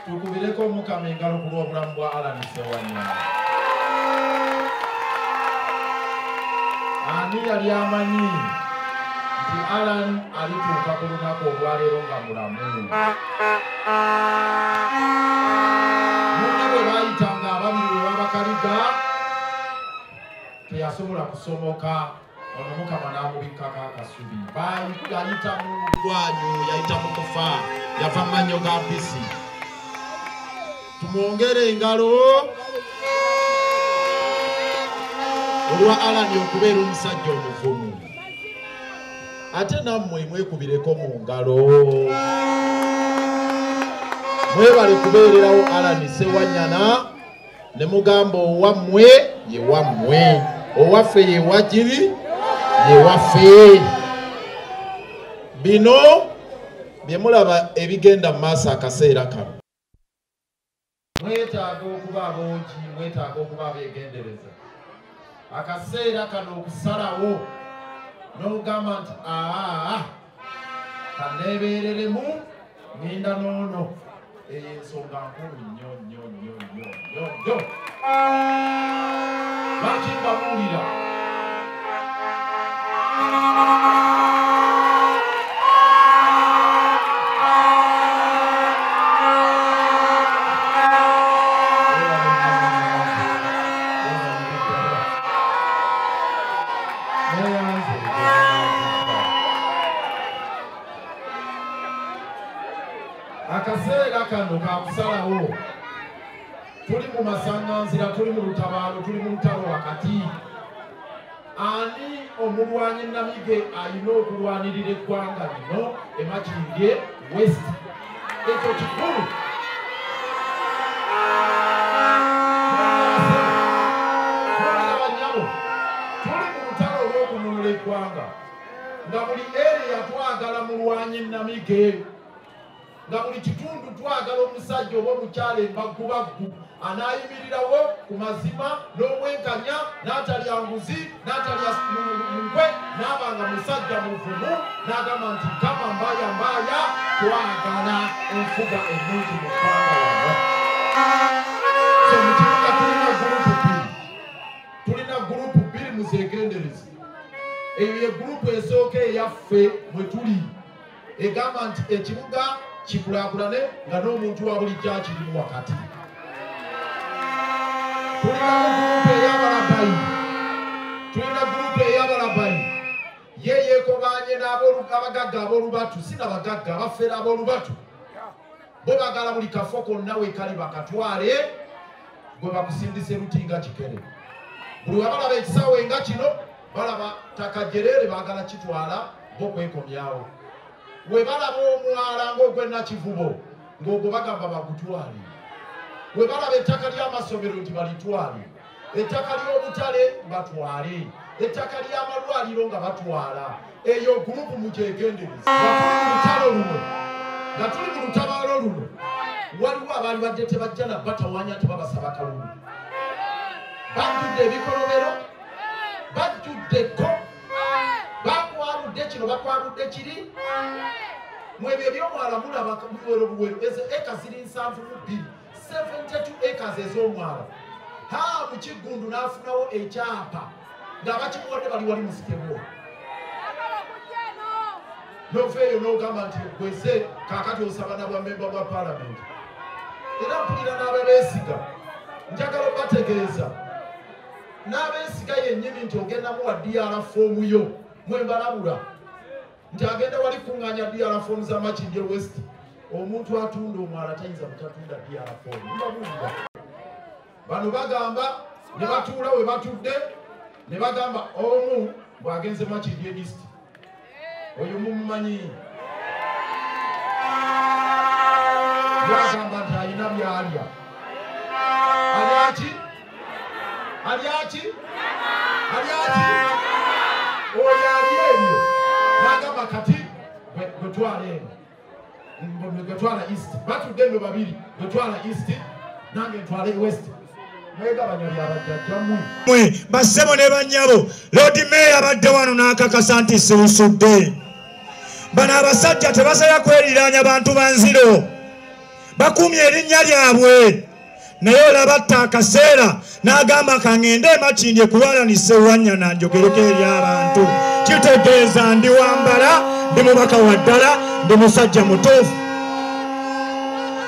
tukubireko Mukama engalo ku lw'obulamu bwa Alan Ssewanyana. Ani yali amanyi nti Alan alituuka ku lunaku olwaleero nga mulamu? Munne bwe baayitanga ababiri we babakaliga teyasobola kusomoka. Ono Mukama n'amubikkako akasubi. Yayita mu ddwanyu, yayita mu kufa, yava mu mannyo ga mpisi. Tumwongere engalo olwa Alan okubeera omusajja omuvumu. Ate nammwe mwekubireko mu ngalo. Mwebale kubeererawo Alan Ssewanyana ne mugamba owammwe ye wammwe, owaffe ye wagiri ye waffe. Bino bye mulaba ebigenda mu maaso akaseera kano. Mwetaaga okuba aboogi, mwetaaga okuba abeegendereza. Akaseera kano okusalawo n'ogamba nti kaneebeereremu ngenda n'ono. Eyo ensonga nkulu nnyo nnyo nnyo nnyo nnyo nnyo. Lwaki mbabuulira? Akaseera kano kakusalawo. Tuli mu masaŋŋanzira, tuli mu lutabaalo, tuli mu lutalo wakati. Ani omulwanyi Namige alina okulwanirira eggwanga lino e Makindye West? Ekyo kikulu. Abanyabo tuli mu lutalo olw'okununula eggwanga nga buli area twagala mulwanyi Namige, nga buli kitundu twagala omusajja oba omukyala embagubaggu anaayimirirawo ku mazima n'obwenkanya, n'atalya nguzi, n'atalya nkwe, n'abanga musajja muvumu, n'agamba nti kama mbaaya mbaaya twagala enfuga ennungi mu ggwanga wano. So mu kibuga tulina gurupu bbiri, tulina gurupu bbiri muzeegenderezi. Eyo ye gurupu esooka eyaffe mwe tuli egamba nti ekibuga kikulaakulane nga n'omuntu wa bulijjo akirimu wakati. Tulina gurupu ey'abalabayi, tulina gurupu ey'abalabayi ye yeekobaanye n'abagagga ab'olubatu, si n'abagagga abafeera ab'olubatu. Bo bagala buli kafo konna we kali bakatwale gwe bakusindise lutinga kikere. Buli wabalaba ekisaawe nga kino balaba ttaka jereere baagala kitwala bo kwekomyawo. We balaba omwala ng'ogw'ennakivubo ng'ogwo bagamba bagutwale. We balaba ettaka ly'amasomero nti balitwale, ettaka ly'obutale batwale, ettaka ly'amalwaliro nga batwala. Eyo gurupu mukyegendereza. Nga tuli mu lutabaalo luno waliwo abaali badde tebajja na batawaanya tebabasaba kalulu. Bajjudde ebikolobero, bajjuddeko, bakwaludde kino bakwaludde kiri. Mwebyo ebyomwala mulaba buwero buwero ezo eka ziri 72, 72 acres ez'omwala. Mu Kiggundu n'afunawo ekyapa ng'abakimuwadde bali wali musikebwo. N'ofeeyo n'ogamba nti gwese kaakati osaba na bwamemba bwa paalamenti. Era mpulira n'ababeesiga njagala obategeeza n'abeesiga yennyini nti ogenda muwa DR foomu yo mwembalabula nti agenda wali kuŋŋaanya DR foomu za Makindye West. Omuntu atunda omwala tayinza butatunda DR foomu. Mbabuulira bano bagamba ne batuula we batudde ne bagamba omu bw'agenze Makindye East oyo mumumanyi yagamba nti alina byalya. Alyaki? Alyaki? Alyaki? Oyo alya ebyo n'agamba kati gwetwala eno, gwetwala East. Batudde eno babiri, gwetwala East nange ntwale West. Bassebo ne bannyabo, Lord Mayor abadde wano n'akakasa nti siwusudde. Bano abasajja tebasaya kweriiraanya bantu banziro. bakumye erinnya lyabwe naye olaba atta akaseera n'agamba kangende Makindye kulwalanise Wanyana njogereko eri abantu kitegeeza ndi wambala ndi mubaka wa ddala ndi musajja mutuufu.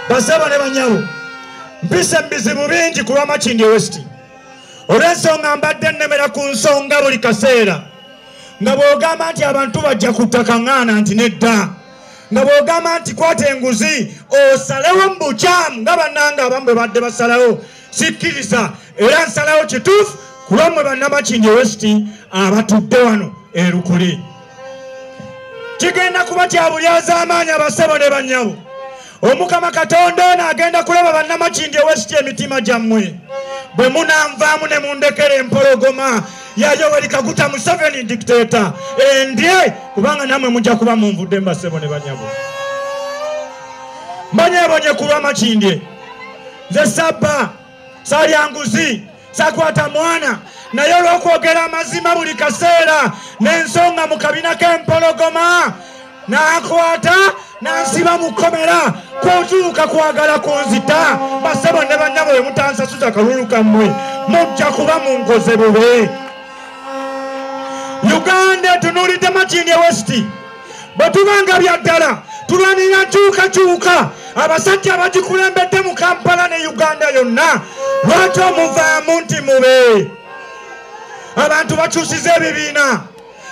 Basebo ne banyabo mpise bizibu bingi ku lwa Makindye West olw'ensonga mbadde nnemera ku nsonga buli kaseera nga bw'ogamba nti abantu bajja kutakaŋŋaana nti nedda nga bw'ogamba nti kwata enguzi osalewo mu bukyamu nga bannanga abamu bwe badde basalawo sikkiriza era nsalawo kituufu ku lwammwe bannamakindye West abatudde wano e Lukuli. Kigenda kuba kya bulyazaamaanyi abasebo ne bannyabo. Omukama Katonda ono agenda kulaba bannamakindye West emitima gyammwe bwe munanvaamu ne mundekera empologoma ya Yoweri Kaguta Museveni dictator endye kubanga namwe mujja kuba munvudde mbasebo ne bannyabo. Mbanyebonye ku lwa Makindye nze sabba salya nguzi sakwata mwana naye olw'okwogera amazima buli kaseera n'ensonga mu kabina k'empologoma n'akwata n'ansiba mu kkomera kuzuuka kwagala kunzita. Basebo ne bannyabo bwe mutansasuza kalulu kammwe mujja kuba munkoze bube. Uganda etunuulidde Makindye West bwe tubanga bya ddala tulwanira nkyukakyuka abasajja abagikulembedde mu Kampala ne Uganda yonna lwaki omuvaamu nti mube. Abantu bakyusiza ebibiina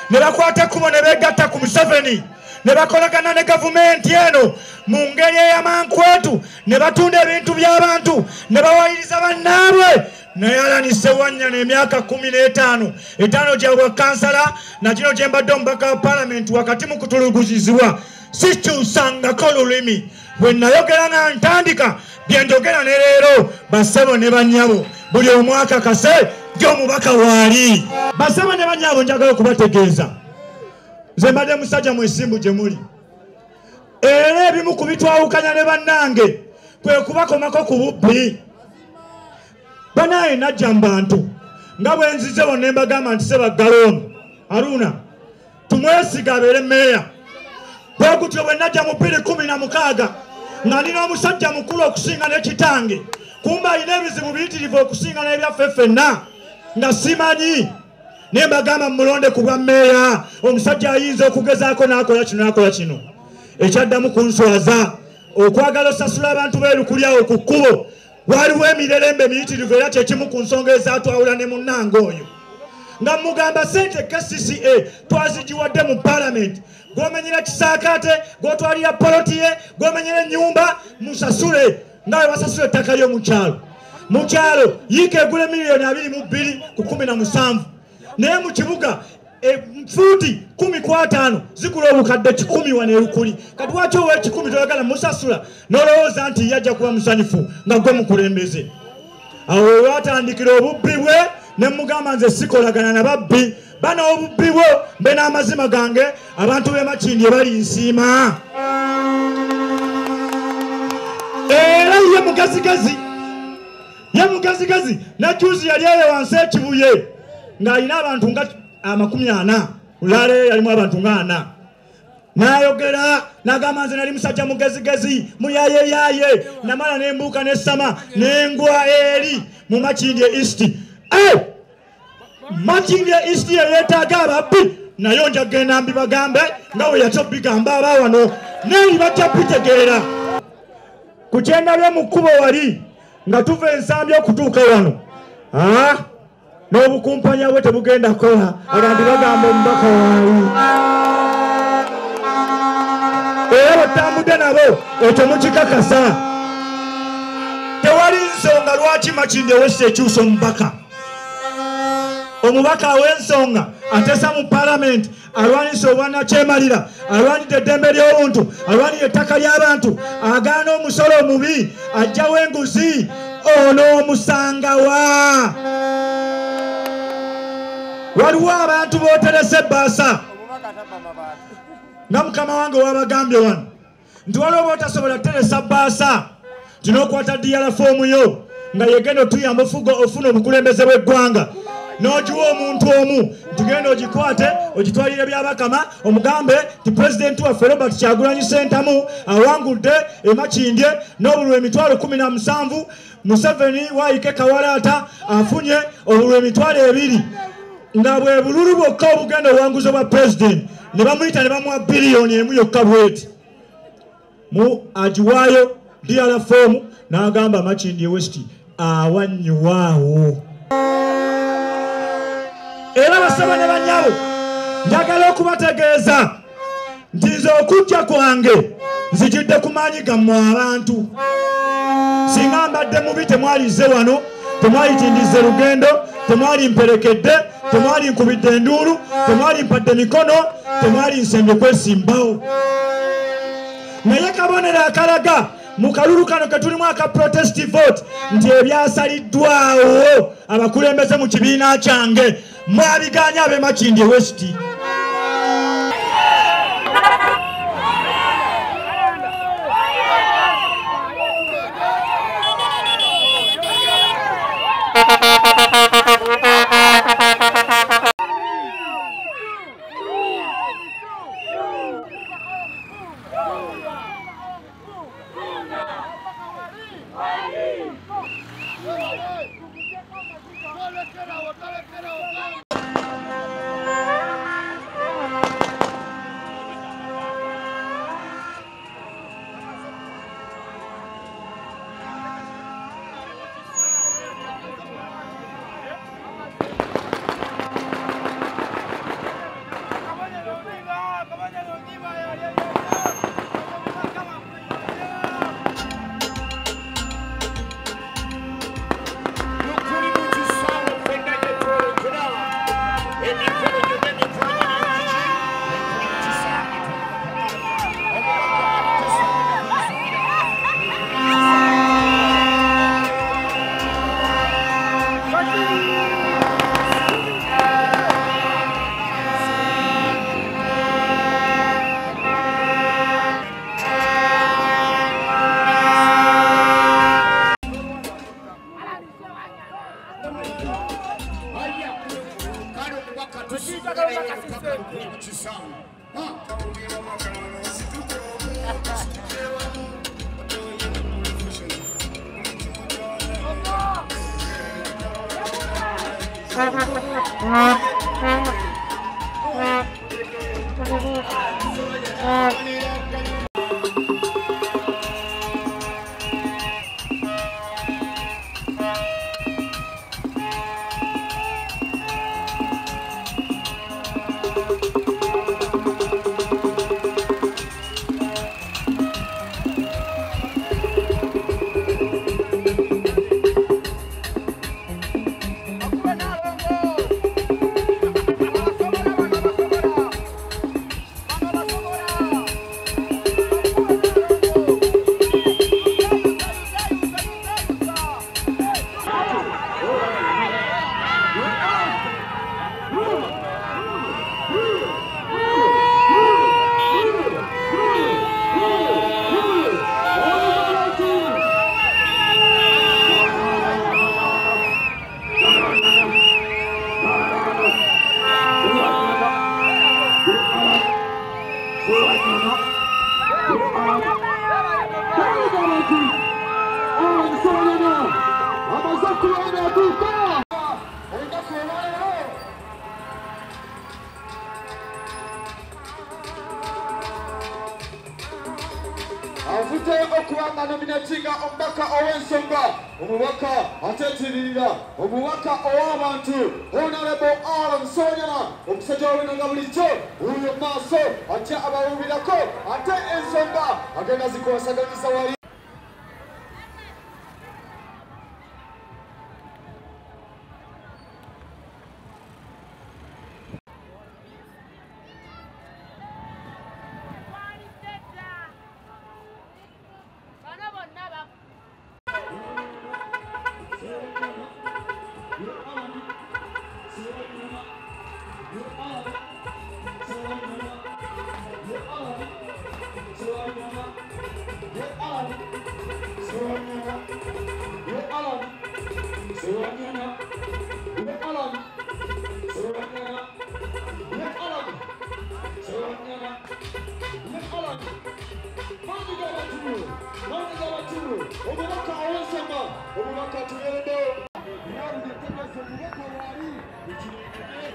ne bakwata ekkubo ne beegatta ku Museveni ne bakolagana ne gavumenti eno mu ngeri ey'amankwetu ne batunda ebintu by'abantu ne bawayiriza bannaabwe naye alanise Wanyana emyaka 15 etaano gya bwakansala na kino gye mbadde omubaka wa palamenti wakati mu kutuluguzizibwa sikyusangako lulimi bwe nayogera nga ntandika bye njogera ne leero. Basebo ne bannyabo buli omu akakase gy'omubaka waali. Basebo ne bannyabo njagala okubategeeza nze mbadde musajja mwesimbu gye muli era ebimu ku bitwawukanya ne bannange kwe kubakomako ku bubbi. Banaye najja mu bantu nga bwe nzize bonna ne mbagamba nti Sebaggala Aruna tumwesiga abeere mmeeya. Bwe gutyo bwe najja mu 2016 nga nina omusajja mukulu okusinga ne kitange kumba alina ebizibu biyitirivu okusinga n'ebyaffe ffenna nga simanyi ne mbagamba mulonde ku bwa mmeeya omusajja ayinza okugezaako n'akola kino n'akola kino. Ekyaddamu kunswaza okwagala osasula abantu b'e Lukuli awo ku kkubo waliwo emirerembe miyitirivu era kyekimu ku nsonga ezaatwawula ne munnanga oyo nga mugamba sente KCCA twazigiwadde mu palamenti gwomenyera kisaakaate gwotwalira poloti ye gwomenyera ennyumba musasule nga we basasula ettaka ly'omukyalo. Mukyalo yiika egula $2,200,000 ku 17 naye mu kibuga fuuti 15 zigula obukadde 10 wano e Lukuli. Kati waki ow'ekikumi toyagala musasula n'olowooza nti yajja kuba musanyufu nga gwe mukulembeze. Awo we watandikira obubbi bwe ne mugamba nze sikolagana na babbi bano obubbi bwo mbe n'amazima gange abantu b'e Makindye bali nsiima. Era ye mugazigazi nakyuzi yali eyo wansi ekibuye ng'alina abantu nga 40 ulale yalimu abantu nga 4 n'ayogera n'agamba nze nali musajja mugezigezi muyayeyaye namala n'embuuka n'essama n'engwa eri mu Makindye East. Makindye East yeetaaga ababbi naye nja genda mbibagambe nga we yatya bigamba abaawano neeri bajja bitegeera. Ku kyendabye mu kkubo wali nga tuva ensambi okutuuka wano n'obukumpanya bwe tebugenda kukola abantu bagamba omubaka waali era bwetambudde nabo ekyo mukikakasa. Tewali nsonga lwaki Makindye West ekyusa omubaka. Omubaka w'ensonga atesa mu palamenti alwanisa obwannakyemalira alwanidde eddembe ly'obuntu alwanidde ettaka ly'abantu agaana omusolo omubi ajjawo enguzi ono omusanga wa. Waliwo abantu booteresa ebbaasa nga mukama wange wabagambye wano nti waliwo bootasobola kuteresa bbaasa tino okwata diyala foomu yo nga yegenda otuyamba ofuna obukulembeze bw'eggwanga n'ogiwa omuntu omu tugenda ogikwate ogitwalire byabakama omugambe ti pulezidenti waffe Robert Kyagulanyi Ssentamu awangudde e Makindye n'obululu emitwalo 17 Museveni waayike Kawalaata afunye obululu emitwalo 2 nga bwe bululu bwokka obugenda obuwanguzi bwa pulezidenti ne bamuyita ne bamuwa biliyoni emu yokka bweti mu agiwaayo DRA fomu n'agamba Makindye West awanyuwaawo. Era basaba ne banyabo njagala okubategeeza nti nze okujja kwange nzijidde ku maanyi gammwe abantu. Singa mbadde mubi temwalize wano, temwayitindize lugendo, temwali mperekedde, temwali nkubidde enduulu, temwali mpadde mikono, temwali nsembye kwesimbawo. Naye kabonero akalaga mu kalulu kano ke tulimu aka protest vote nti ebyasaliddwawo abakulembeze mu kibiina kyange mwabiganya ab'e Makindye West. Avute okuwanga nominatinga omubaka ow'ensonga omubaka ateetirira omubaka ow'abantu Honorable Alan Sonyala omusajja w'obwino nga bulijjo wuyo maaso ate abawuubirako ate ensonga agenda zikwasaganyisa wali omubaka ow'ensonga omubaka tugereddewo byali byetegese omubaka waali ekirengedde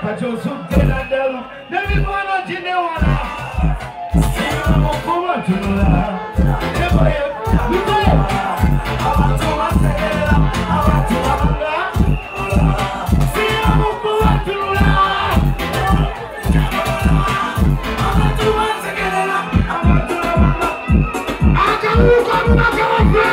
kachosu tena dalu Nemi mwana jine wana Sima mokuma tunula Nebo ye Niko Abatu masekela Abatu mabanga Sima mokuma tunula Abatu masekela Abatu mabanga Akamuka mnakawafe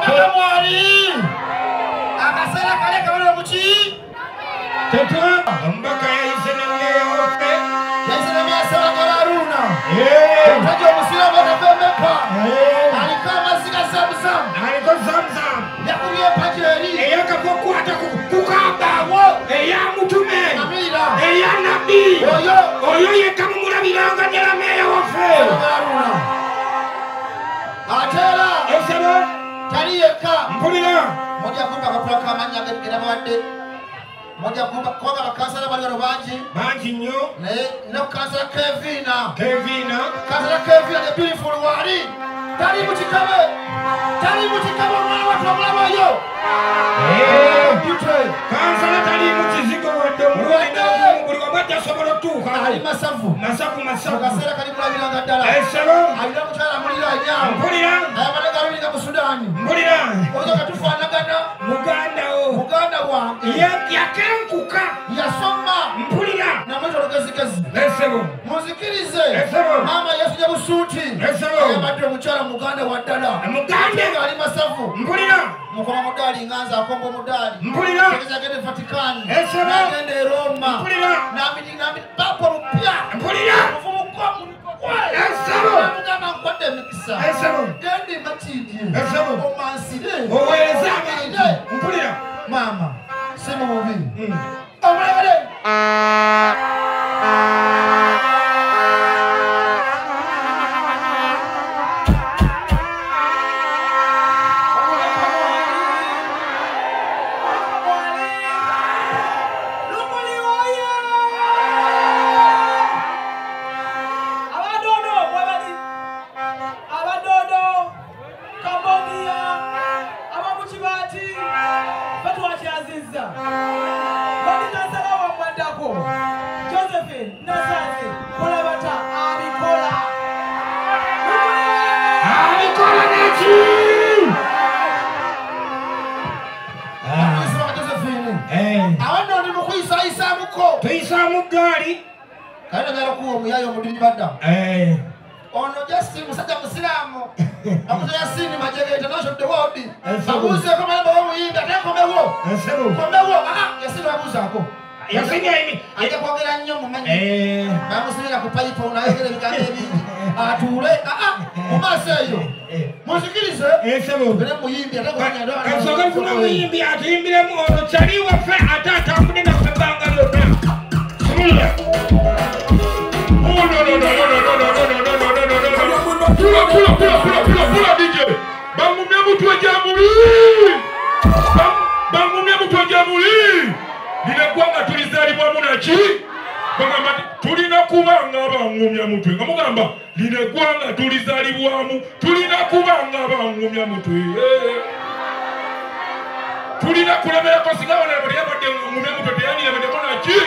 Mwali. Akasala kale kabalo muchi. Tetwa mbaka ya isenene yote. Ya isenene asala Haruna. Tajo musira bana bemepa. Alikama sika Zamzam. Aliko Zamzam. Yakuye pajeri. Eyakapokuwa kukaba wo. Eya mutume. Amira. Eya nabi. Oyo yekamumula bilanga nyala meya wafe. Haruna. Atela. Esebo. Taliyeka. Mpulira. Moja kumba kapula kamanya ngera bade. Moja kumba kwa bakasala bali banji. Banji nyo. Ne kasala Kevina. Kasala Kevina the beautiful wali. Tali mutikabe mwana watu wabulaba yo. Yutwe. Kansala tali mutizigo wado. Mbuli wabada sobolo tuka. Ali masavu. Masavu. Kasala kalibula bilanga dala. Esebo. Alina mutala mulira nyama. Mpulira. Ayabana garuni ka Sudani. Mpulira. Ozo katufana gana. Muganda wange. Yakenkuka. Yasoma. Mpulira. Na mwezo lokazikazi. Esebo. Muzikirize. Esebo. Mama Yesu ya busuti. Esebo. Ayabadde mutala muganda wa dala. Muganda ali masavu. Mpulira. Mukoma mudali nganza akombo mudali. Mpulira. Tegeza gende Vatican. Esebo. Gende Roma. Mpulira. Nami papo rupia. Mpulira. Mfumu kwa mnikwa. Esebo. Muganda mkwade mikisa. Esebo. Gende matidi. Esebo. Omanside. Oweza. Mpulira. Mama. Sema mubili. Omulebele. Ono just musajja musiramu. Amuzo yasini majege international the world. Amuzo kama mambo wao yinda takomewo. Komewo yasini amuzo ako. Yasini aimi. Aje kwogera nnyo mumanyi. Bamusira ku pipe unaegere bigambe bingi. Atule mumaseyo. Musikirize. Esebo. Bere muyimbi atakonya ndo. Kasoga kuna muyimbi atimbire mu ono chaliwa fe atatambude na kubanga lota. Simula. Pula DJ. Bangumya mtu wa jamhuri. Bangumya mtu wa jamhuri. Ninakwanga tulizalibwa munachi. Bangamba tulina kubanga bangumya mtu. Ngamugamba ninakwanga tulizalibwamu. Tulina kubanga bangumya mtu. Tulina kulemera kosingawo na bali abadde ngumya mtu yani yabadde munachi.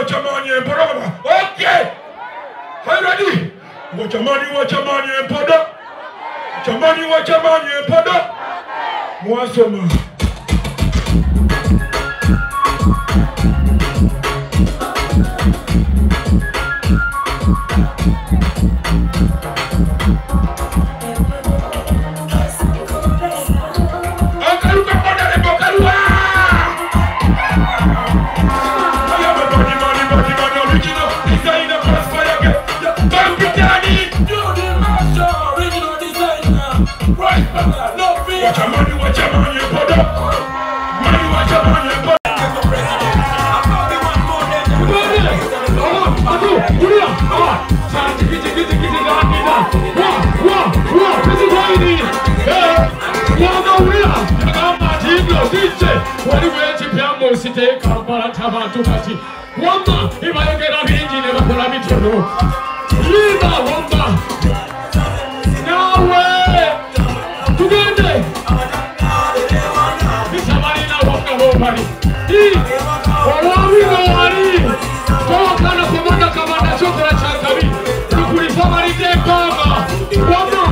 Wachamani empoda. Okay. Are you ready? Wachamani empoda. Wachamani empoda. Mwasoma. waliwo ekipyamu nsiteeka mbalata abantu kati wamma ibayogera bingi ne bakola bitono yimba wamma nawe tugende bisabalina wamma bobali olwabino wali tokana kumona kamanda chokola chakabi tukulifa balite kama wamma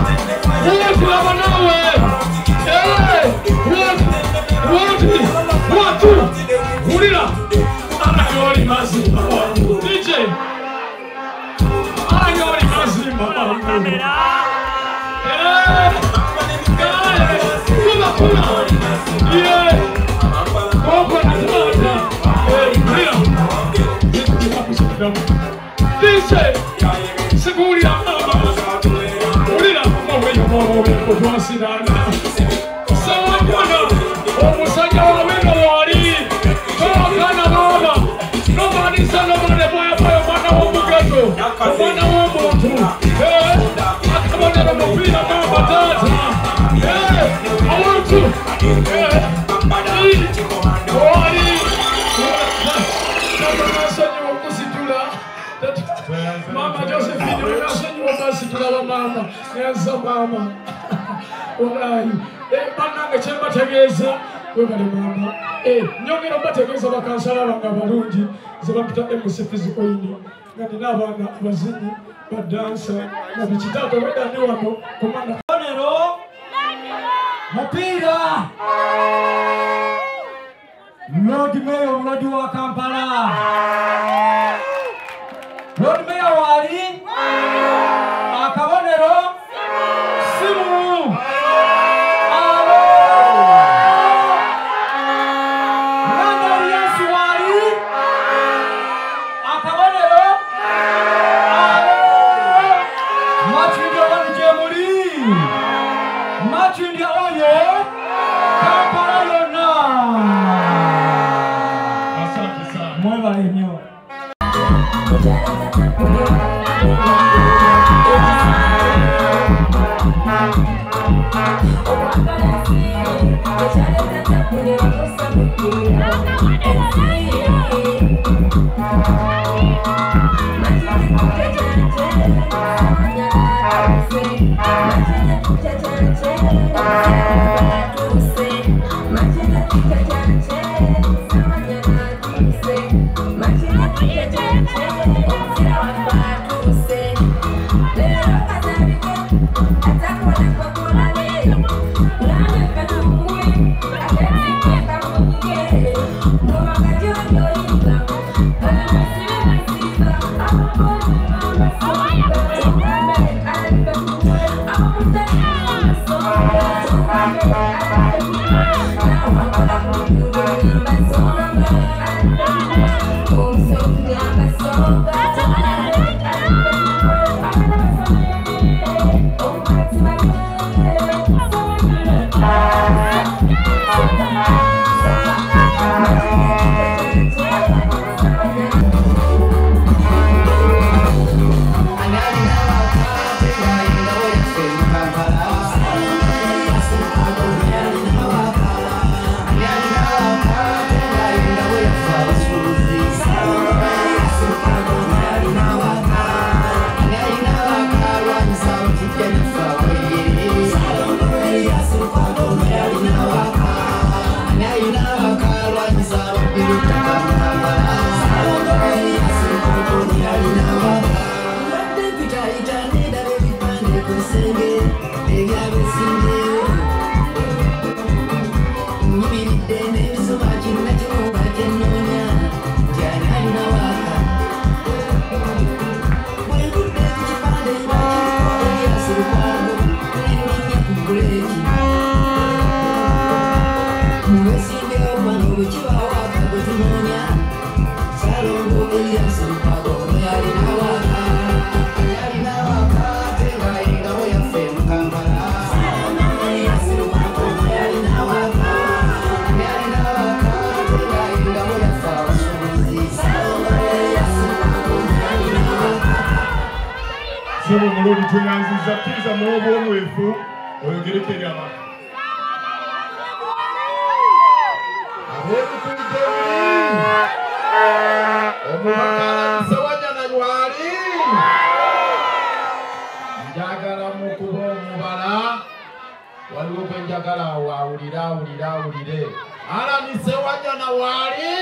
wotulaba nawe watu hulira anayoli mazima DJ anayoli mazima kuna koko na tata hulira DJ siguri ya mama hulira mwe kutwasidana sawa bwana omusajja wabino wali tokana baba nomanisa nomane boyaboya omwana w'omugato omwana w'omuntu akabonera omupiira mama taata abantu wali nasonyiwa okusitula mama Josephine nasonyiwa okusitula bamama nenza mama olayi bannange kyembategeeza webale mama nyongera obategeeza bakansala bange abalungi ze bampita MC Physical nga nina abaana abazinyi badansa nabikitaata obedda ndi wano komanda bonero mupiira Lord Mayor omulodi wa Kampala Lord Mayor wali akabonero simu Sebo mulodi tuyanziza kiza mwobo omwefu oyogerekeri amaka Omubakala Nsewanya na Ywali njagala mukuba omubala waliwo gwe njagala awulire Alan Nsewanya na Ywali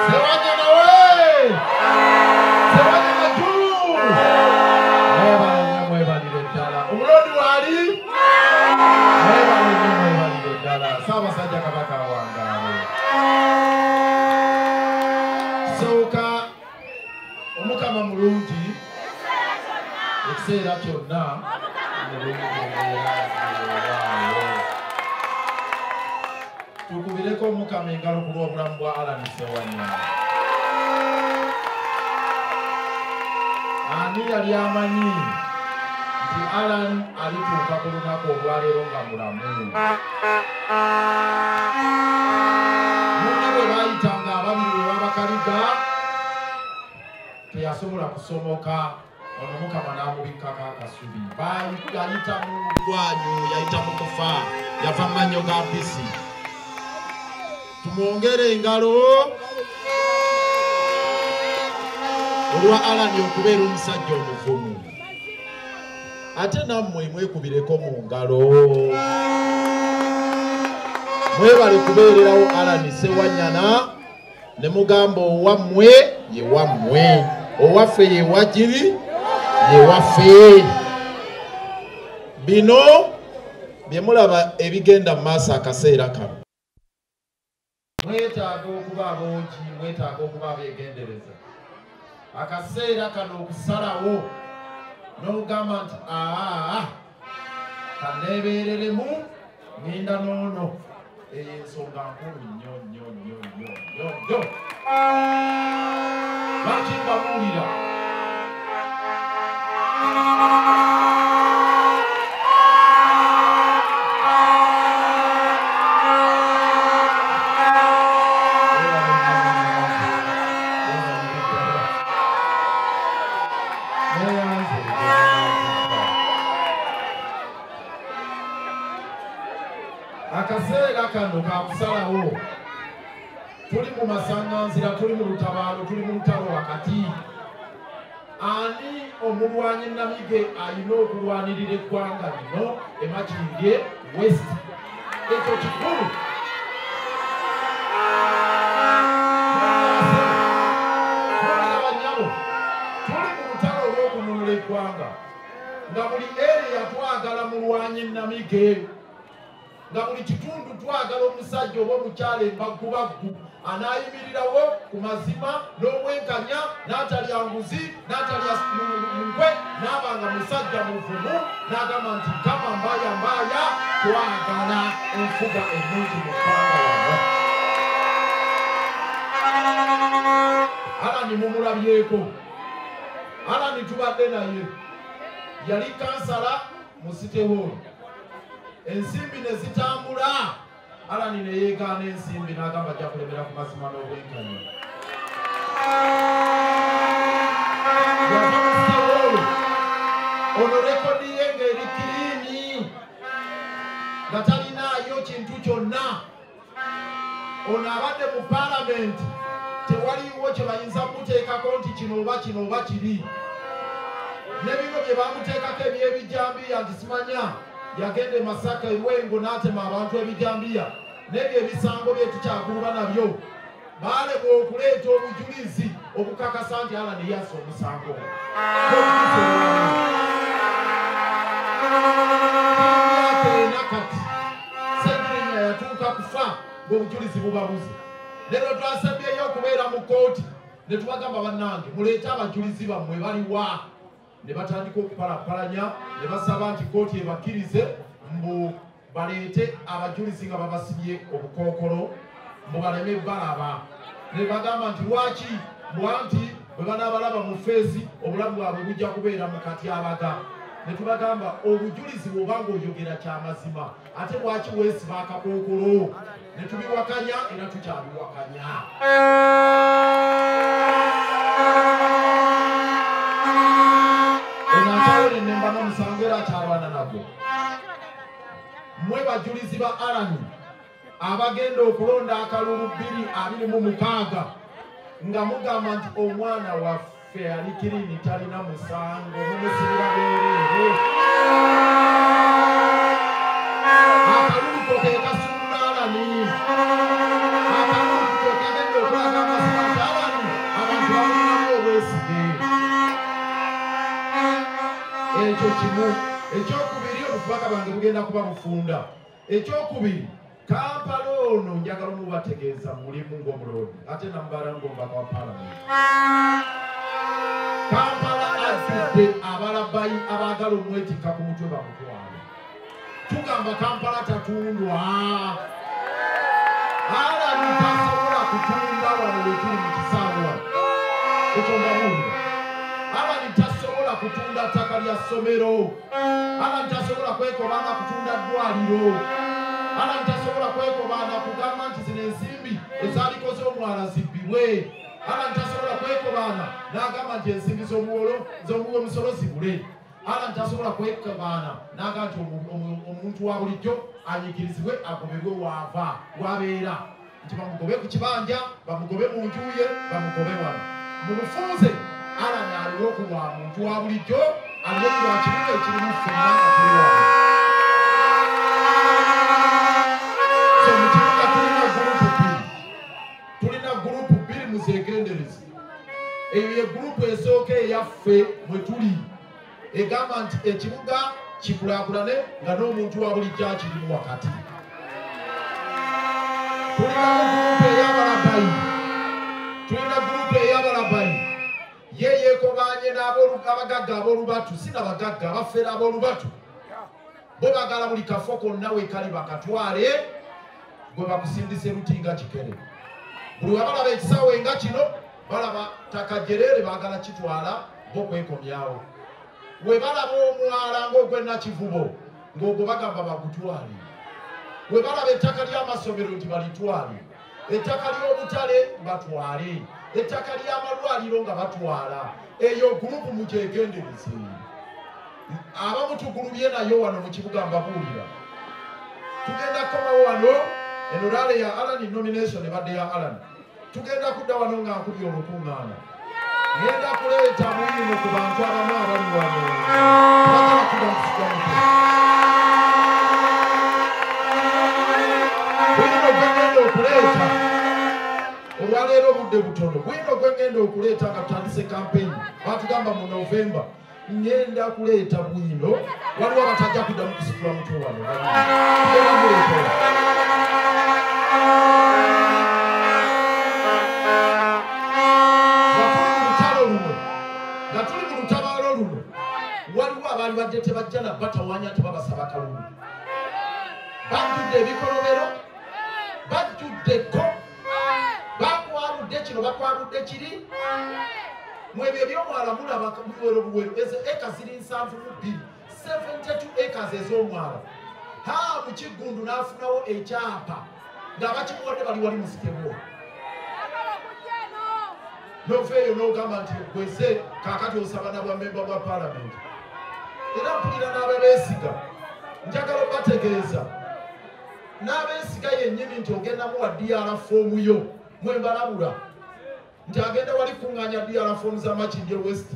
Nsewanya nawe Nsewanya na juu mwebalire ddala omulodi wali mwebalire ddala Ssaabasajja Kabaka awangaale sooka omukama mulungi ekiseera kyonna tukubireko omukama engalo ku lw'obulamu bwa Alan Nsewanya. Ani yali amanyi nti Alan alituuka ku lunaku olwaleero nga mulamu? Munne bwe baayitanga ababiri bwe babakaliga teyasobola kusomoka ono mukama n'amubikkako akasubi yayita mu ddwanyu yayita mu kufa yava mu mannyo ga mpisi. Tumwongere engalo olwa Alan okubeera omusajja omuvumu. Ate nammwe mwekubireko mu ngalo mwebale kubeererawo Alan Ssewanyana ne mugamba owammwe ye wammwe owaffe ye wagiri ye waffe. Bino bye mulaba ebigenda mu maaso akaseera kano. Mwetaaga okuba abongi, mwetaaga okuba abeegendereza. Akaseera kano okusalawo n'ogamba nti kaneebeereremu ngenda n'ono eyo ensonga nkulu nnyo. Lwaki mbabuulira akaseera kano kakusalawo. Tuli mu masaŋŋanzira, tuli mu lutabaalo, tuli mu lutalo wakati. Ani omulwanyi Namige alina okulwanirira eggwanga lino Emakindye West? Ekyo kikulu. Abanyabo tuli mu lutalo olw'okununula eggwanga nga buli area twagala mulwanyi Namige, nga buli kitundu twagala omusajja oba omukyala embagubaggu anaayimirirawo ku mazima n'obwenkanya n'atalya nguzi n'atalya nkwe n'abanga musajja muvumu n'agamba nti kama mbaaya twagala enfuga ennungi mu ggwanga wano. Alan mumulabyeko. Alan tubadde naye yali kansala mu City Hall. Ensimbi ne zitambula. Alan ne yeegaana ensimbi n'agamba ajja kulemera ku mazima n'obwenkanya. Ono rekodi ye ng'eri kiriini nga talinaayo kintu kyonna. Ono abadde mu paalamenti tewaliwo kye bayinza kuteekako nti kino oba kiri. Ne bino bye bamuteekako eby'ebijambiya nti simanya yagenda e Masaka ewengo n'atema abantu ebijambiya n'ebyo ebisango bye tukyakuluba nabyo. Baalemwa okuleeta obujulizi obukakasa nti Alan yassa omusango. Nakati Sseggirinya yatuuka kufa ng'obujulizi bubabuze. Leero twasabyeyo okubeera mu kooti ne tubagamba bannange muleete abajulizi bammwe baliwa. Ne batandika okupalapalanya ne basaba nti kooti ebakkirize mbu baleete abajulizi nga babasibye obukookolo mbu baleme balaba. Ne bagamba nti lwaki bwanti bwe banaabalaba mu feesi obulamu bwabwe bujja kubeera mu katyabaga. Ne tubagamba obujulizi bw'oba ng'oyogera kyamazima ate lwaki weesiba akakookolo? Ne tubiwakanya era tukyabiwakanya. Ono akyawere ne mbana omusango era akyalwana nagwo. mwe bajulizi ba Alani abagenda okulonda akalulu 2026 nga mugamba nti omwana waffe ali Kirini talina musango mumusibira beerere akalulu koke kasumula Alani akalulu koke agenda okulaga amasibati Alani abantu balinamu obwesige ekyo kimu ekyokubiri obufubaka bange bugenda kuba bufunda ekyokubiri Kampala ono njagala mubategeeza mulimu ng'omulodi ate nambala ng'omubaka wa Parliament. Kampala azudde abalabayi abaagala omwetikka ku mutwe bamutwale. Tugamba Kampala tatundwa. Alani tasobola kutunda wano we tuli mu kisaawe wano. Ekyo mbabuulira. Alani tasobola kutunda ttaka lya ssomero. Alani tasobola kwekobanga kutunda ddwaliro. Alani tasobola kwekobanga kugamba nti zino ensimbi ezaaliko z'omwala zibbibwe. Alani tasobola kwekobanga n'agamba nti ensimbi z'omuwa omusolo zibule. Alani tasobola kwekobanga n'agamba nti omuntu wa bulijjo anyigirizibwe agobebwe waava wabeera nti bamugobe ku kibanja bamugobe mu nju ye bamugobe wano. Mu bufunze Alani aliwo okuba muntu wa bulijjo aliwo okuba kibuga ekirimu ffenna nga tuli wano. Tulina gurupu bbiri muzeegenderezi. Eyo ye gurupu esooka eyaffe mwe tuli egamba nti ekibuga kikulaakulane nga n'omuntu wa bulijjo akirimu wakati. Tulina gurupu ey'abalabayi. Tulina gurupu ey'abalabayi ye yeekobanye n'abagagga ab'olubatu si n'abagagga abafeera ab'olubatu bo bagala buli kafo konna weekali bakatwale gwe bakusindise lutinga kikere. Buli wabalaba ekisaawe nga kino balaba ttaka jereere baagala kitwala bo kwekomyawo. We balaba omwala ng'ogw'ennakivubo ng'ogwo bagamba bagutwale. We balaba ettaka ly'amasomero nti balitwale. Ettaka ly'obutale batwale. Ettaka ly'amalwaliro nga batwala. Eyo gurupu mukyegendereze. Abamu tugulubye nayo wano mu kibuga mbabuulira. Tugenda kukomawo wano eno laale ya Alani nomination ebadde ya Alani. Tugenda kudda wano nga nkubye olukuŋŋaana. Ngenda kuleeta muyino ku bantu abamu abali wano. Bagala kuba nkusika mutwe. Bwino gwe ngenda okuleeta olwaleero obudde butono. Bwino gwe ngenda okuleeta nga tutandise campaign. Batugamba mu November. Ngenda kuleeta bwino waliwo abatajja kuddamu kusikula mutwe wano. Ngenda muleeta. Nga tuli mu lutabaalo luno waliwo abaali badde tebajja na batawaanya tebabasaba kalulu. Bajjudde ebikolobero, bajjuddeko, bakwaludde kino bakwaludde kiri. Mwebyo ebyomwala mulaba buwero buwero ezo eka ziri 72 acres ez'omwala. Mu Kiggundu n'afunawo ekyapa ng'abakimuwadde bali wali musikebwa. Noveeyo n'ogamba nti gweze kaakati osaba na bwamemba bwa Parliament. Era mpulira n'ababeesiga njagala obategeeza n'abeesiga yennyini nti ogenda muwa DR foomu yo mwembalabula nti agenda wali kuŋŋaanya DR foomu za Makindye West.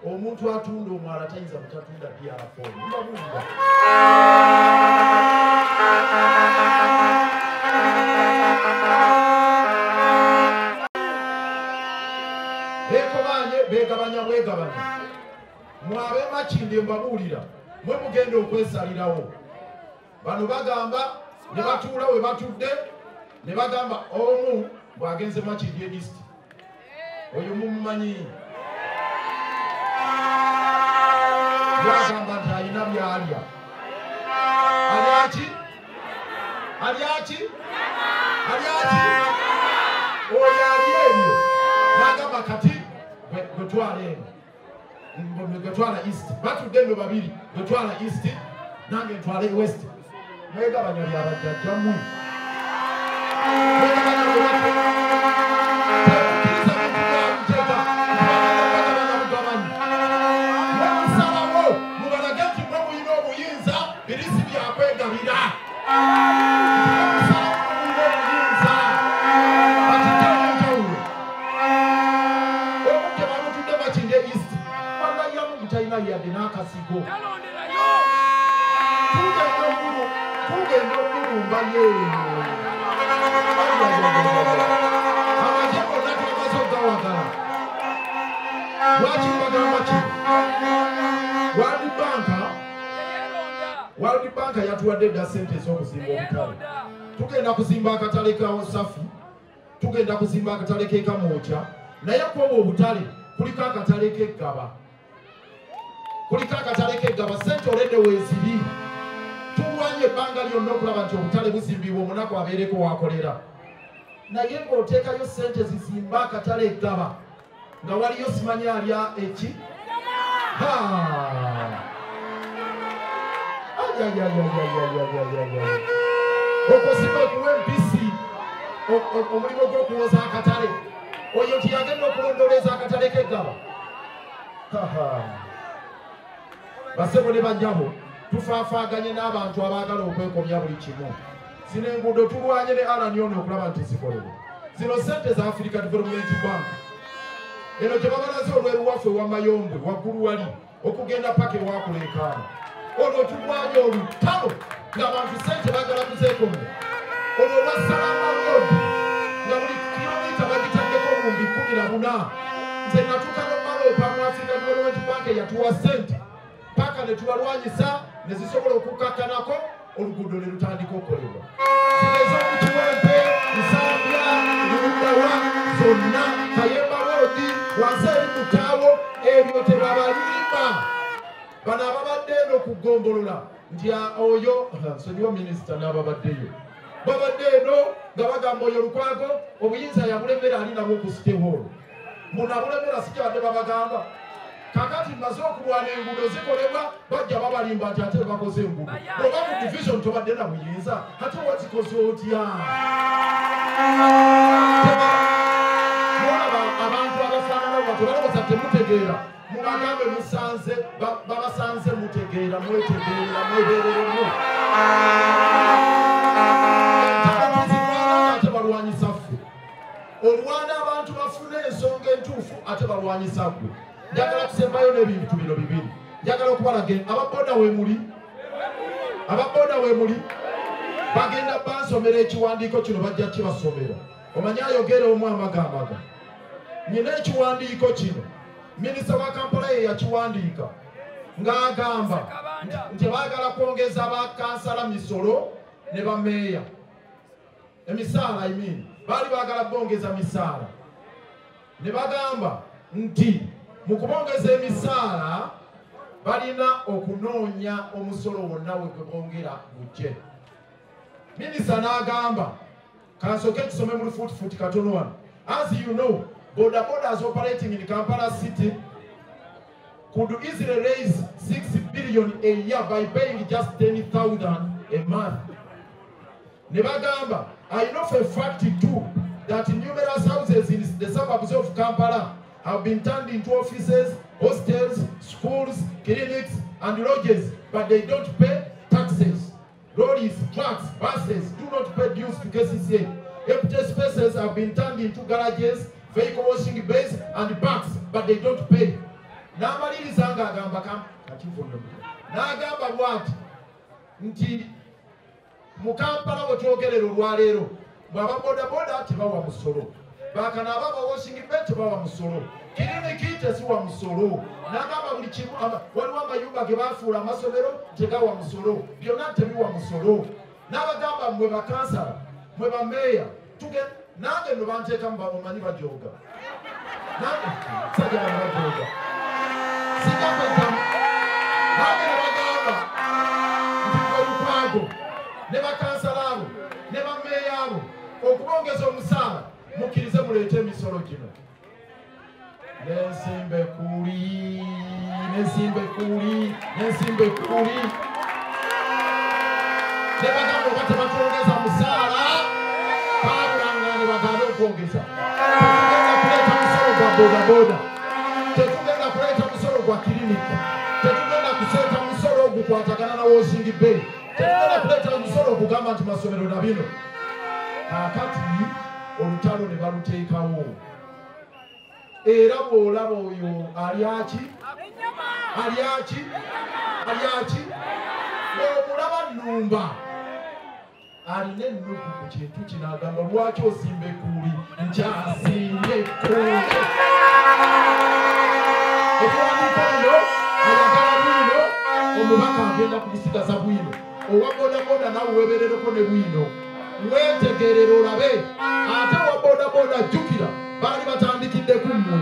Omuntu atunda omwala tayinza butatunda DR foomu. Mbabuulira. Begabanya bwegabanya. Mwabe Makindye mbabuulira mwe mugenda okwesalirawo. Bano bagamba ne batuula we batudde ne bagamba omu bw'agenze Makindye East. Oyo mumumanyi. Bagamba nti alina byalya. Alyaki? Alyaki? Alyaki? Oyo ali ebyo. N'agamba kati gwetwala eno. Gwetwala East. Batudde nno babiri. Gwetwala East nange ntwale West. Mwegabanya lyabajjajjammwe. Mwegabanya bwebatyo. Temukkiriza bintu byabuteeka. Mubagabanya bugabanyi. Mwemusalawo mubalage nti mwe mulina obuyinza birisi byakwegabira. mutalina yadde n'akasigo tugenda okulumba yeeno amagye gonna twamaze okugawagala lwaki mbagamba kino World Bank yatuwadde edda ssente ez'okuzimba obutale tugenda kuzimba akatale ka Wasafi tugenda kuzimba akatale k'e Kamwokya naye kw'obwo obutale kuliko akatale k'eggaba ssente oledde weeziri tulwanye ebbanga lyonna okulaba nti obutale buzimbibwa omunaku abeereko wakolera naye ng'oteekayo ssente zizimba akatale eggaba nga waliyo simanyi alya eki okosiba okuwa empisi omulimu gw'okuwoza akatale oyo tiyagenda okulondoleza akatale k'eggaba basebo ne bajjabo tufaafaaganye n'abantu abaagala okwekomya buli kimu zino enguudo tulwanye ne alani ono okulaba nti zikolebwa zino ssente za Africa Development Bank eno gye babalaze olweru waffe wa Mayombwe waggulu wali okugenda paka ewakuleekaana olwo tulwanye olutalo ng'abantu ssente baagala kuzeekomya olwo olwa Salama Road nga buli kilomita bagitaddeko obumbi 14 nze natuuka n'omalopa mu Africa Development Bank eyatuwa ssente paka ne tubalwanyisa ne zisobola okukakkanako oluguudo ne lutandika okukolebwa zigeze omukiwempe Nsambya Ludawa zonna Kayemba Road wansi eri Mutaawo ebyo tebabalimba bano ababadde eno okugombolola nti oyo nsonyiwa minisita n'ababaddeyo babadde eno nga bagamba oyo Lukwago obuyinza yabulemera ali nabwo ku City Hall muno abulemera si kyabadde babagamba kakati maze okulwana enguudo zikolebwa bajja babalimba nti ate bakoze enguudo oba mu division tobadde na buyinza ate wazikoze otya abantu abafaanana bwatyo balowooza temutegeera mubagambe musanze babasanze mutegeera mwetegeera mwebeereremu ate balwanyisa ffe olwana abantu bafune ensonga entuufu ate balwanyisa ggwe njagala kusembayo n'ebintu bino bibiri njagala okubalaga ababooda we muli bagenda bansomera ekiwandiiko kino bajja kibasomera omanyi ayogere omu amagamaga nyina ekiwandiiko kino minisita wa Kampala ye yakiwandiika ng'agamba nti baagala kwongeza bakansala misolo ne bameeya emisaala baali baagala bongeza misaala ne bagamba nti mu kubongeza emisaala balina okunoonya omusolo wonna we gwe bongera gujje minisita n'agamba kansooke kisome muri fuuti katono wano as you know border borders operating in Kampala city could easily raise 6 billion a year by paying just 10,000 a month. Nebagamba, I know for a fact too that numerous houses in the suburbs of Kampala have been turned into offices, hostels, schools, clinics, and lodges, but they don't pay taxes. Lorries, trucks, buses do not pay dues to KCCA. Empty spaces have been turned into garages, vehicle washing bays, and parks, but they don't pay. N'amaliriza ng'agamba n'agamba bw'ati nti mu Kampala bwe twogerera olwaleero bw'aba bodaboda tebawa musolo, bakana ababa washing bay tebawa musolo, kiriniki tesiwa musolo, n'agamba buli kimu waliwo amayumba ge baafuula amasomero tegawa musolo, byonna tebiwa musolo. N'abagamba mwe bakansala mwe bameeya nange no banteekamu bamumanyi bajooga nange sajja bajooga sigakwetamu nange ne bagamba nti Lukwago ne bakansala abo ne bameeya abo okubongeza omusaala mukkirize muleete emisolo gino. Nensimbe kuli ne bagamba oba tebatwongeza musaala babulanga ne bagamba okwongeza. Tetugenda kuleeta musolo gwa bodaboda, tetugenda kuleeta musolo gwa kiriniki, tetugenda kuseeta musolo ogukwatagana na washing bay, tetugenda kuleeta musolo ogugamba nti masomero na bino. Kakati olutalo ne baluteekawo era bw'olaba oyo ali aki aliaki omulaba nnumba alina ennugu ku kintu kino agamba lwaki osimba ekkuuli nkyasimbye ekkuuli ekiwandiiko bino ayagala bwino omubaka agenda kubisigaza bwino owa bodaboda nawe weeberereko ne bwino weetegerera olabe ate wa bodaboda jjukira baali batandikidde ku mmwe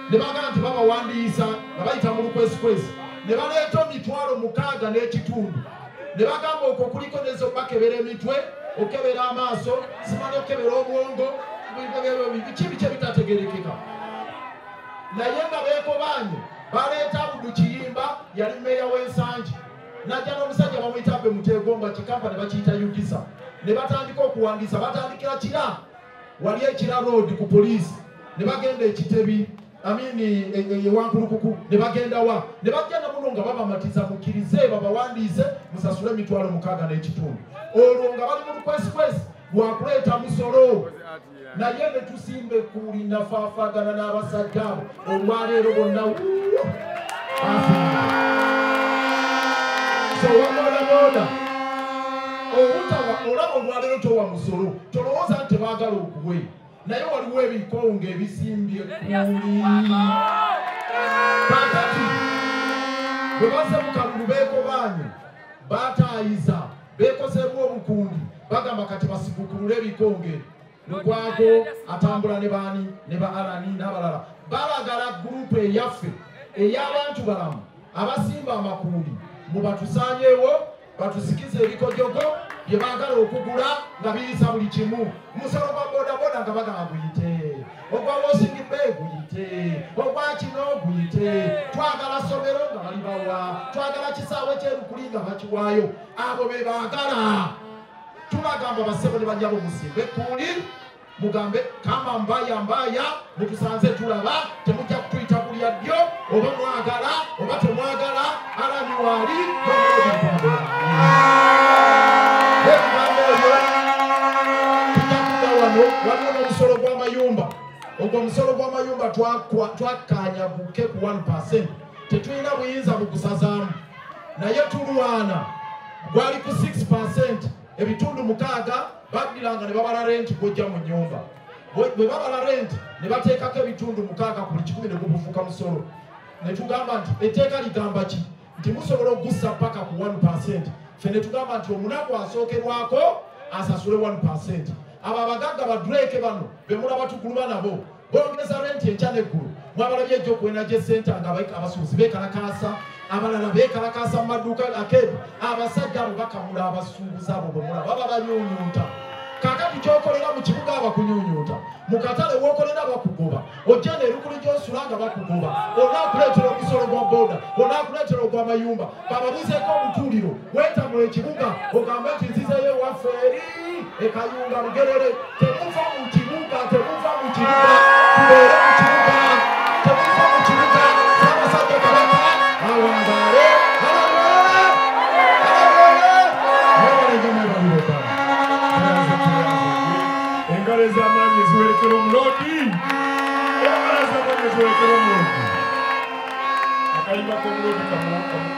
ne bagamba nti babawandiisa nga bayita mu lukwesikwesi ne baleeta emitwalo 6 n'ekitundu ne bagamba okwo kuliko nezo bakebera emitwe okebera amaaso simani okebera obwongo kibi kye bitategerekeka naye nga beekobanye baleeta Abudu Kiyimba yali mmeeya w'ensangi najja n'omusajja bamuyita Muteegomba kikampa ne bakiyita Yugisa ne batandika okuwandiisa batandikira kira wali ekira road ku poliisi ne bagenda ekitebi ewankulukuku ne bagenda wa ne bagenda muno nga babamatiza mukkirize babawandiise musasule emitwalo 6 n'ekitundu olwo nga bali mu lukwesikwesi lwakuleeta musolo naye ne tusimba ekkuuli nafaafagana n'abasajja abo olwaleero bonna so wabodaboda obutawa olaba olwaleero towa musolo tolowooza nti tebaagala okuwe naye waliwo ebikonge ebisimbye ekkuuli kakati bwe baze mu kalulu beekobanye bataayiza beekozebwa obukundi bagamba kati basigukulule ebikonge Lugwago atambula ne baani ne ba Alani n'abalala balagala gurupu eyaffe ey'abantu balamu abasimba amakuuli mubatusaanyeewo batusikize ebikojogo bye baagala okugula nga biyisa buli kimu musolo gwa bodaboda nga bagamba guyite ogwa wosingi bbe guyite ogwa kino guyite twagala somero nga bali bawa twagala kisaawe kyerukuli nga bakiwaayo abo be baagala tubagamba basebo ne banyabo musimbe ekkuuli mugambe kama mbaya mutusanze tulaba temujja kutuyita kulya ddyo oba mwagala oba temwagala Alani wali waliwo n'omusolo gw'amayumba ogwo omusolo gw'amayumba twakkanyaguke ku 1%. Tetulina buyinza bugusazaamu naye tulwana gwali ku 6%. Ebitundu 6 bagiranga ne babala rent kujja mu nyumba bwe babala rent ne bateekako ebitundu 6 ku buli 10 ne gubufuka musolo ne tugamba nti etteeka ligamba ki nti musobola okugussa paka ku 1%. Ffe ne tugamba nti omunaku asookerwako asasule 1%. abo abagagga badureke bano bemulaba tuguluma nabo bongeza rent enkya n'eggulu mwabalabye ejjokwena gy'essenta nga abasuubuzi beekalakaasa abalala beekalakaasa mu maduuka akeedu abasajja abo bakamula abasuubuzi abo bemulaba baba banyuunyuuta kakati kyokolera mu kibuga abakunyuunyuuta mu katale wookolera bakugoba ojja n'erukuli gy'osula nga bakugoba onaakuleetera omusolo gwa boda onaakuleetera ogw'amayumba bababuzeeko omutuuliro weetamula ekibuga ogambe nti nzizeyo ewaffe eri ekayunga lugerere temuva mu kibuga tubeere mu kibuga temuva mu kibuga Ssaabasajja Kabaka awangaale engalo ez'amaanyi eziwerekera omuloodi akayimba k'omuloodi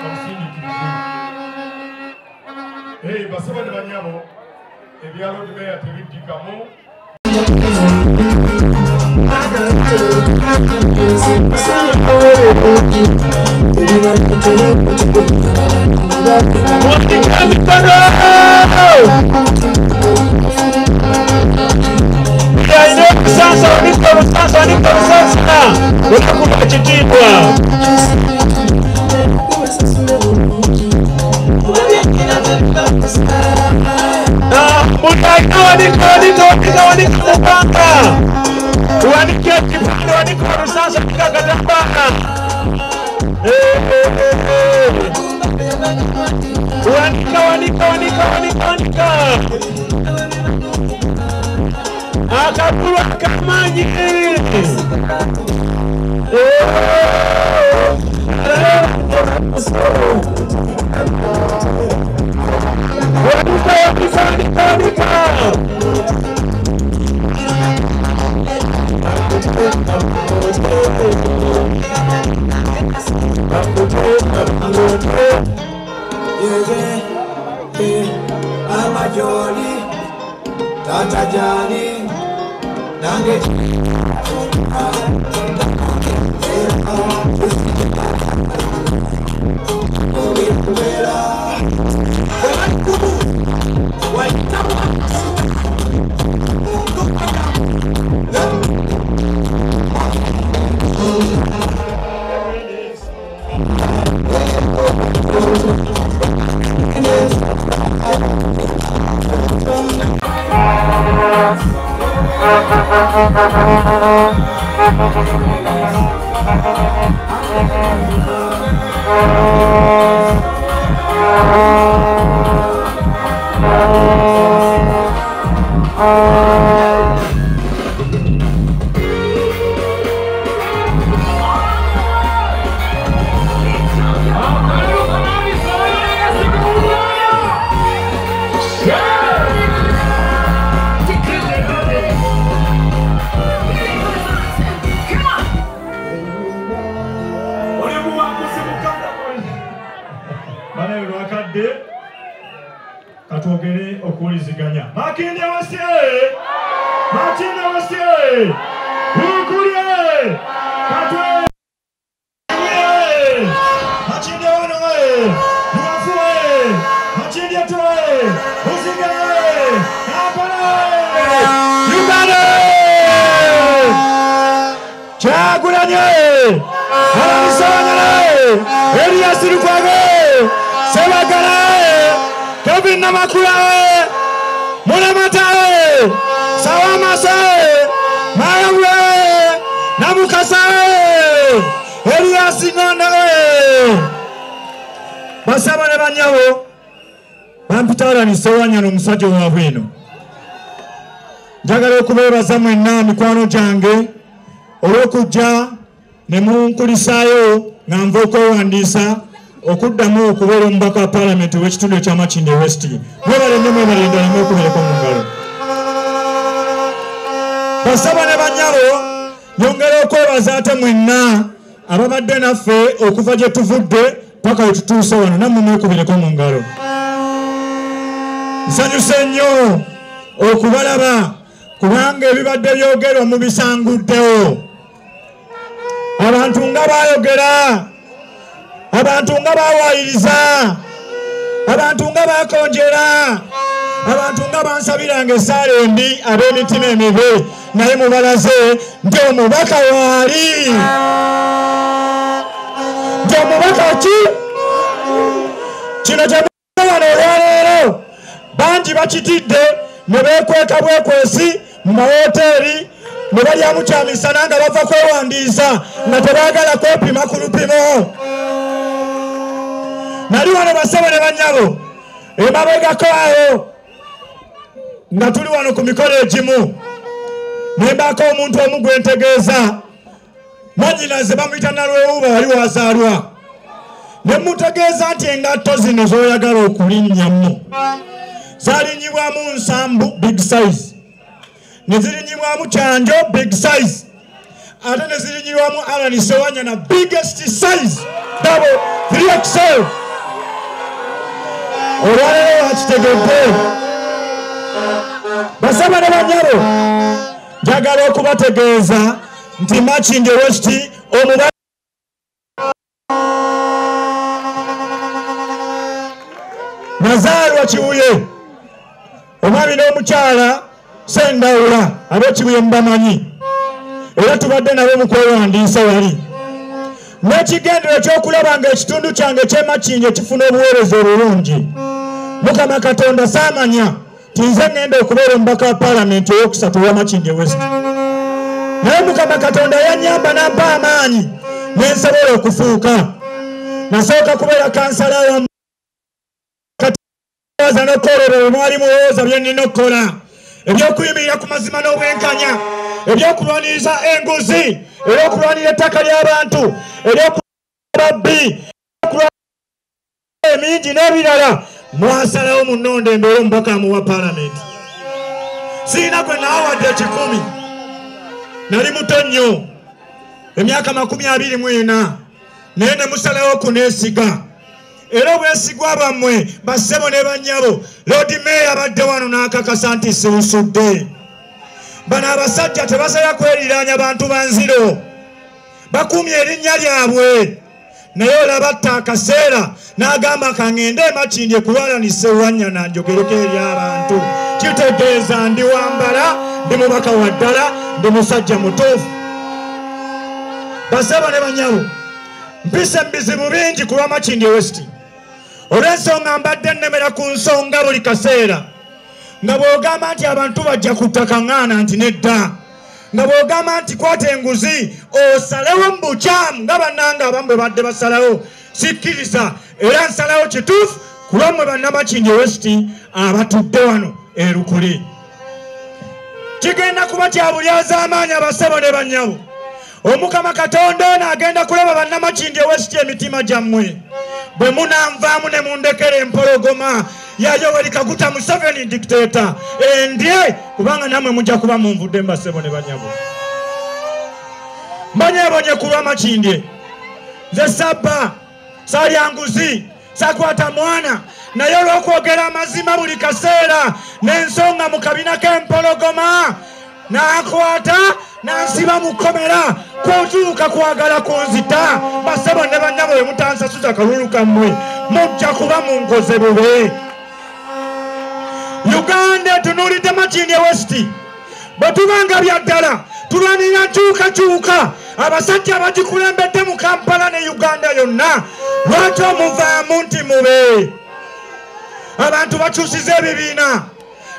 kamusindiikirize basaba ne banyabo ebyalo dimeya tebiddikamu akakulu akamanyi Mama Jolly, Tata Johnny, Nange. Katwogere okuwuliziganya. Makindye wase! Makindye wase! Hukulye! Katwe! Makindye wano we! Nuwafu we! Makindye tuwe! Uziganye! Kampala! Uganda! Chagulanye! Alamisawanyale! Elias Lukwage! Sebagala! Kevin Namakulawe, Mulematawe, Sawamasawe, Mayawe, Namukasawe, Elias Nganawe. Basaba ne banyawo, bampitala ni sewanya n'omusajja wa bwino. Njagala okubeebaza mwenna mikwano gyange olw'okujja ne munkulisaayo nga nva okwewandiisa okuddamu okubeera omubaka wa Parliament w'ekitundu ekya Makindye West. Mwebale nnyo mwebale endala mwekubereko mu ngalo. Basaba ne banyabo nyongera okwebaza ate mwenna ababadde naffe okuva gye tuvudde paka we tutuuse wano, nammwe mwekubereko mu ngalo. Nsanyuse nnyo okubalaba kubanga ebibadde byogerwa mubisanguddewo. Abantu nga baayogera, abantu nga bawayiriza, abantu nga bakonjera, abantu nga bansabiranga essaala embi ab'emitima emibi, naye mubalaze nti omubaka waali. Nti omubaka ki? Kino kye wano olwaleero bangi bakitidde ne beekweka bwekwesi mu mawoteeri ne balyamu kyamisana nga bava kwewandiisa nga tebaagala kwepima ku lupimo. Nali wano basaba ne bannyabo emabegako awo nga tuli wano ku mikolo egimu ne mbaako omuntu omu gwe ntegeeza mwannyinaze bamuyita Nalwewuuba wali wazaalwa, ne mutegeeza nti engatto zino z'oyagala okulinnyamu zaalinyibwamu nsambu big size, ne zirinyibwamu Kyanjo big size, ate ne zirinyibwamu Alan Sewanya na biggest size double 3XL. Olwaleero wakitegedde. Basaba ne banyabo njagala okubategeeza nti Makindye West omubaka nazaalwa Kibuye, omwami n'omukyala Sendawula ab'Ekibuye mubamanyi, era tubadde nabo mu kwewandiisa wali. N'ekigendero ekyokulaba ng'ekitundu kyange ky'e Makindye kifuna obuweereza obulungi. Mukama Katonda saamanya nti nze ngenda okubeera omubaka wa Parliament ow'okusatu wa Makindye West. Naye Mukama Katonda yannyamba n'ampa amaanyi ne nsobola okufuuka. Nasooka kubeera kansala wa Katonda n'okkolero mwali muwooza bye nnina okukola, ebyokuyimirira ku mazima n'obwenkanya, ebyokulwaniriza enguzi, ebyokulwanira ettaka ly'abantu, ebyokulwanira babbi, emingi n'ebirala. Mwasalawo munnonde mbeera omubaka wa Parliament. Siina gwe naawadde 10. Nali muto nnyo, emyaka 24. naye ne musalawo kuneesiga. Era obwesigwa bwammwe bassebo ne bannyabo Lord Mayor abadde wano n'akakasa nti siwusudde. Bano abasajja tebasala kweriraanya bantu banziro, bakumye erinnya lyabwe. Naye olaba atta akaseera n'agamba kaŋŋende e Makindye kulwalana Ssewanyana njogereko eri abantu. Kitegeeza ndi wambala, ndi mubaka wa ddala, ndi musajja mutuufu. Bassebo ne bannyabo, mpise mu bizibu bingi ku lwa Makindye West. Olw'ensonga mbadde nnemera ku nsonga buli kaseera. Nga bw'ogamba nti abantu bajja kutakaŋŋaana nti nedda. Nga bw'ogamba nti kwata enguzi osalewo mu bukyamu nga bannanga abamu bwe badde basalawo. Sikkiriza era nsalawo kituufu ku lwammwe bannamakindye West abatudde wano e Lukuli. Kigenda kuba kya bulyazaamaanyi abassebo ne bannyabo. Omukama Katonda ono agenda kulaba bannamakindye West emitima gyammwe. Bwe munanvaamu ne mundekera empologoma ya Yoweri Kaguta Museveni dictator endye, kubanga namwe mujja kuba munvudde bassebo ne bannyabo. Mbonyeebonye ku lwa Makindye. Nze sabba salya nguzi sakwata mwana, naye olw'okwogera amazima buli kaseera n'ensonga mu kabina k'empologoma n'akwata n'ansiba mu kkomera kwotuuka kwagala kunzita. Bassebo ne bannyabo bwe mutansasuza kalulu kammwe mujja kuba munkoze bube. Uganda etunuulidde Makindye West. Bwe tubanga bya ddala tulwanira nkyukakyuka abasajja abagikulembedde mu Kampala ne Uganda yonna. Lwaki omuvaamu nti mube? Abantu bakyusiza ebibiina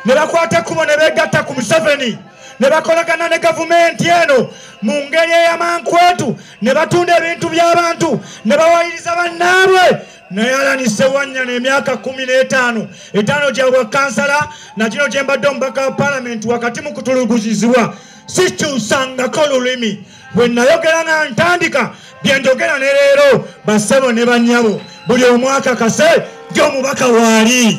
ne bakwata ekkubo ne beegatta ku Museveni ne bakolagana ne gavumenti eno mu ngeri ey'amankwetu ne batunda ebintu by'abantu ne bawayiriza bannaabwe. Naye Alani Ssewanyana emyaka 15 etaano gya bwakansala na kino gye mbadde omubaka wa Parliament wakati mu kutuluguzizibwa sikyusangako lulimi. Bwe nayogera nga ntandika bye njogera ne leero bassebo ne bannyabo buli omu akakase gy'omubaka waali.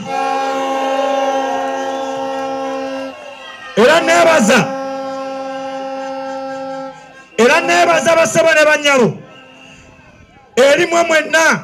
Era neebaza bassebo ne bannyabo erimwe mwenna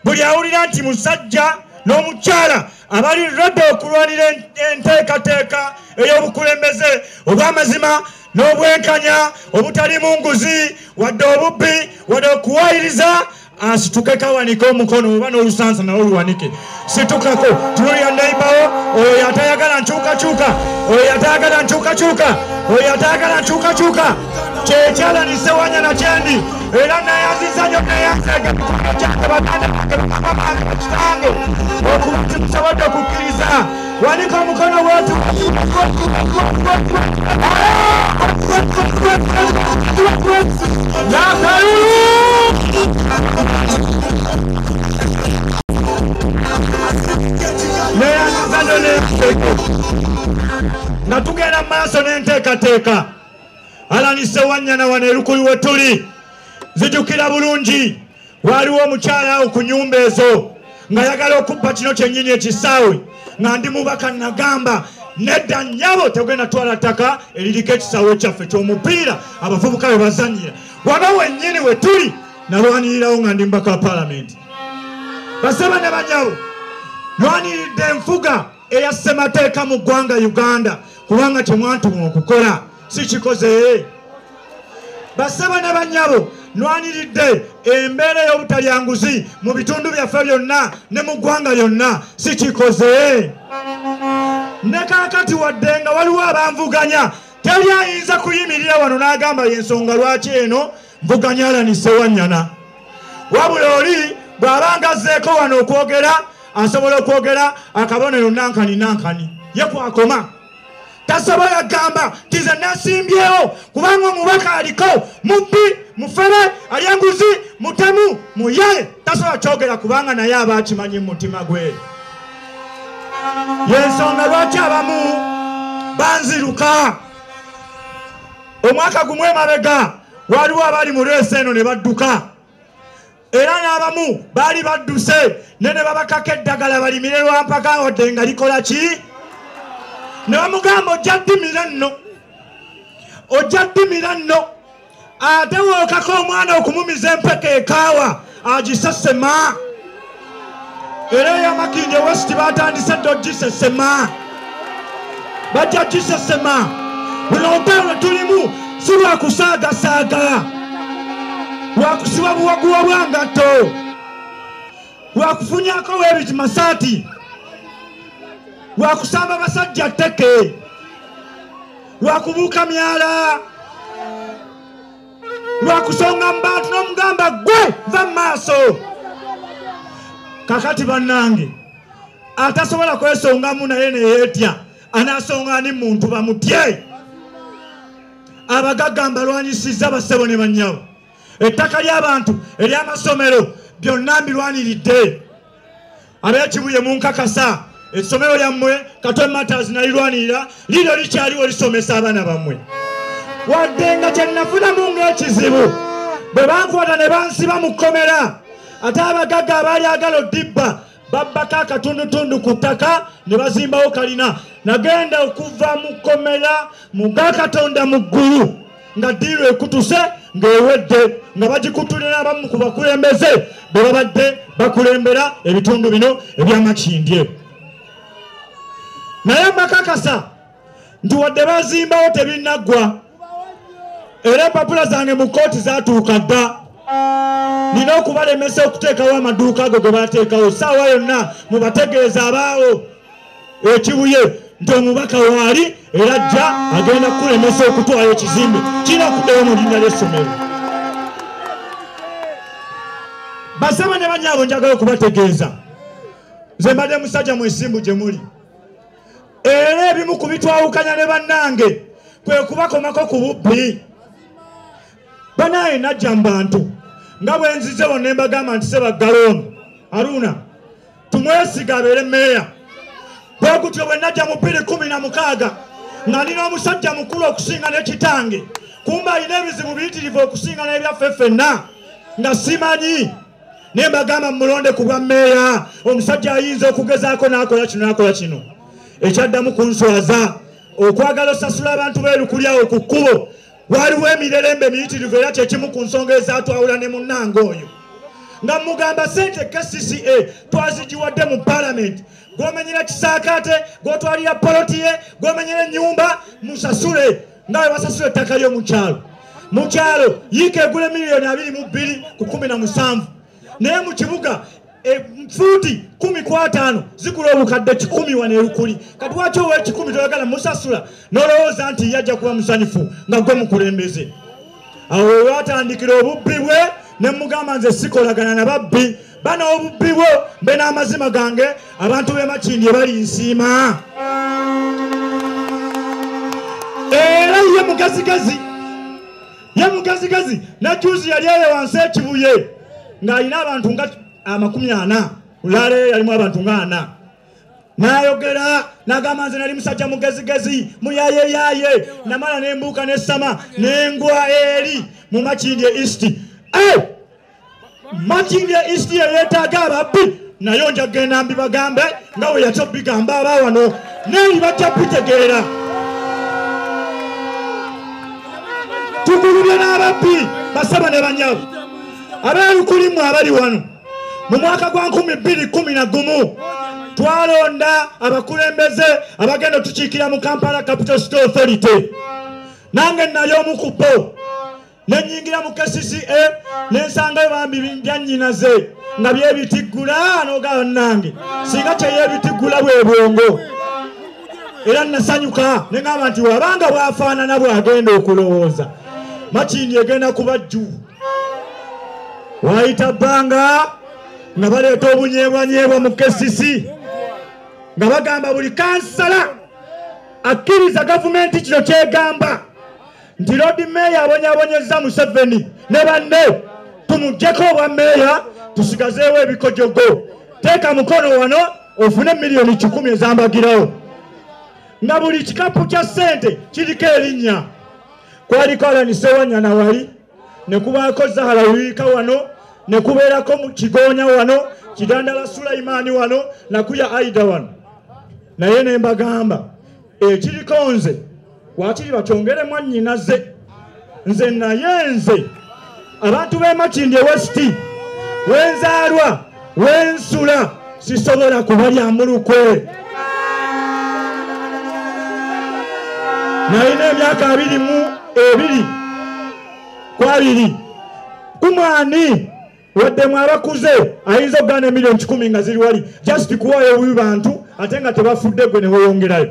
buli awulira nti musajja n'omukyala abali radde okulwanira enteekateeka ey'obukulembeze obw'amazima n'obwenkanya obutalimu nguzi wadde obubbi wadde okuwayiriza asituke kawanike omukono oba n'olusansa nawo luwanike. Situkako tululya neibawo oyo yatayagala nkyukakyuka, oyo yatayagala nkyukakyuka, oyo yatayagala nkyukakyuka. Kyekyala ni Ssewanyana kyendi era nayanziza nnyo nayanzega kitango okuba kimusobodde okukkiriza. Wanika omukono wetu nga tugenda mu maaso n'enteekateeka. Alani Ssewanyana wano e Lukuli we tuli zijjukira bulungi waaliwo omukyala awo ku nnyumba ezo ng'ayagala okubba kino kyennyini ekisaawe nga ndi mubaka nagamba nedda nnyabo tegenda twala ttaka eririko ekisaawe kyaffe ky'omupiira abavubuka bwe bazannyira. Wano wennyini we tuli nalwanirirawo nga ndi mubaka wa Parliament. Bassebo ne bannyabo lwaniridde enfuga eya ssemateeka mu ggwanga Uganda kubanga temwantuma okukola sikikoze. Bassebo ne bannyabo nwaniridde embeera ey'obutalya nguzi mu bitundu byaffe byonna ne mu ggwanga lyonna sikikoze. Ne kaakati wadde nga waliwo abanvuganya teri ayinza kuyimirira wano n'agamba y'ensonga lwaki eno nvuganya Alani Ssewanyana. Wabula oli bw'abanga azzeeko wano okwogera asobola okwogera akabonero nankani ye kwakoma. Tasobola gamba tize nasimbyewo kubanga omubaka aliko mubbi mufere alya nguzi mutemu muyaye. Tasobola kyogera kubanga naye aba akimanyi mu mutima gwe. Yensonga lwaki abamu banziruka. Omwaka gumu emabega waliwo abali mu leesi eno ne badduka era n'abamu baali badduse ne babakako eddagala balimire lwampaka wadde nga likola ki. Ne bamugamba ojja ddimira nno ate wookako omwana okumumiza empeke ekaawa agisesema. Era eyamakindi West batandise ddo gisesema. Bajja gisesema. Buno olutalo tulimu si lwakusaagasaaga, lwakusiba buwaguwa bwa ngatto, lwakufunyako weebiti masaati, lwakusamba basajja tteke, lwakubuuka myala, lwakusonga mu bantu n'omugamba gwe va mu maaso. Kakati bannange atasobola kwesongamu naye neyeetya anaasonga ani muntu bamutye. Abagagga mbalwanyisizza bassebo ne bannyabo. Ettaka ly'abantu ery'amasomero byonna mbirwaniridde. Ab'ekibuye munkakasa essomero lyammwe Katwe Matters nalirwanirira lino likyaliwo lisomesa abaana bammwe. Wadde nga kye nafunamu ng'ekizibu bwe bankwata ne bansiba mu kkomera, ate abagagga abaali agala oddibba babbako akatundutundu ku ttaka ne bazimbawo kalina. Nagenda okuva mu kkomera mu ga Katonda mu ggulu nga ddiiro ekutuse ng'ewedde, nga bagikutulira abamu ku bakulembeze be babadde bakulembera ebitundu bino eby'amakindye. Naye mbakakasa nti wadde bazimbawo tebinnaggwa, era empapula zange mu kkooti zaatuuka dda. Nina okubalemesa okuteekawo amaduuka ago ge bateekawo. Ssaawa yonna mubategeeza abaawo ekibuye nti omubaka waali era ajja agenda kukulemesa okutwala ekizimbe kirina okuddayo mu linnya ly'essomero. Basaba ne bannyabo njagala okubategeeza, nze mbadde musajja mwesimbu gye muli, era ebimu ku bitwawukanya ne bannange kwe kubakomako ku bubbi. Banaye najja mu bantu nga bwe nzize wonna ne mbagamba nti Ssebaggala Aruna tumwesiga abeere mmeeya. Bwe gutyo bwe najja mu 2016 nga nina omusajja mukulu okusinga ne kitange, kumba alina ebizibu biyitirivu okusinga n'ebyaffe ffenna nga simanyi, ne mbagamba mulonde ku bwa mmeeya. Omusajja ayinza okugezaako n'akola kino n'akola kino. Ekyaddamu kunswaza okwagala osasula abantu b'erukulyawo ku kkubo. Waliwo emirerembe emiyitirivu era kyekimu ku nsonga ezaatwawula ne munnange oyo. Nga mugamba ssente KCCA twazigiwadde mu palamenti, gw'omenyera kisaakaate, gw'otwalira poloti ye, gw'omenyera ennyumba musasule nga bwe basasula ettaka ly'omu kyalo. Mu kyalo yiika egula $22 ku 17, naye mu kibuga fuuti 15 zigula obukadde 10 wano erukuli. Kati lwaki ow'ekikumi toyagala musasula n'olowooza nti yajja kuba musanyufu nga gwe mukulembeze? Awo we watandikira obubbi bwe ne mugamba nze sikolagana na babbi. Bano obubbi bwo mbe n'amazima gange abantu b'e Makindye bali nsiima. Era ye mugazigazi najuzi yali eyo wansi ekibuye ng'alina abantu nga 40, ulale yalimu abantu nga 4. N'ayogera n'agamba nze nali musajja mugezigezi muyayeyaye, namala n'embuuka n'essama n'engwa eri mu Makindye East. Makindye East yeetaaga ababbi, nayo njagenda mbibagambe nga we yatya bigamba abaawano n'eri bajja bitegeera. Tugulubye n'ababbi basaba ne bannyabo abeerukulimu abali wano. Mu mwaka gwa 2011 twalonda abakulembeze abagenda okukiikira mu Kampala Capital City Authority. Nange nayo omu ku bo ne nnyingira mu KCCA ne nsangayo bambi byannyinaze nga byebitiggula n'ogaba nange singa kyeyebitiggula bwe bwongo. Era nasanyuka ne ngamba nti wabanga bwafaanana bwagenda okulowooza Makindye egenda kuba jju. Waayita bbanga nga baleeta obunyeebwanyeebwa mu KCC nga bagamba buli kansala akkiriza gavumenti kino kyegamba nti Lord Mayor abonyaabonyezza Museveni ne banne tumuggyeko obwa meeya tusigazeewo ebikojogo. Teeka mukono wano ofune $10 ezambagirawo. Nga buli kikapu kya ssente kiriko erinnya. Kwaliko Alan Sewanyana wali, ne kubaako Zahara Wiika wano, ne kubeerako mu Kigonya wano, Kidandala Sulaimaani wano, Nakuya Aida wano. Naye ne mbagamba ekiriko nze waakiri bakyongeremu annyinaze nze nayenze abantu b'e Makindye West wenzaalwa wensula sisobola kubalya mulukwe nalina emyaka 22 kumwani waddemu abakuze ayinza okugaana emiliyoni 10 nga ziri wali just kuwayo obubi bantu ate nga tebafudde gwe ne weeyongerayo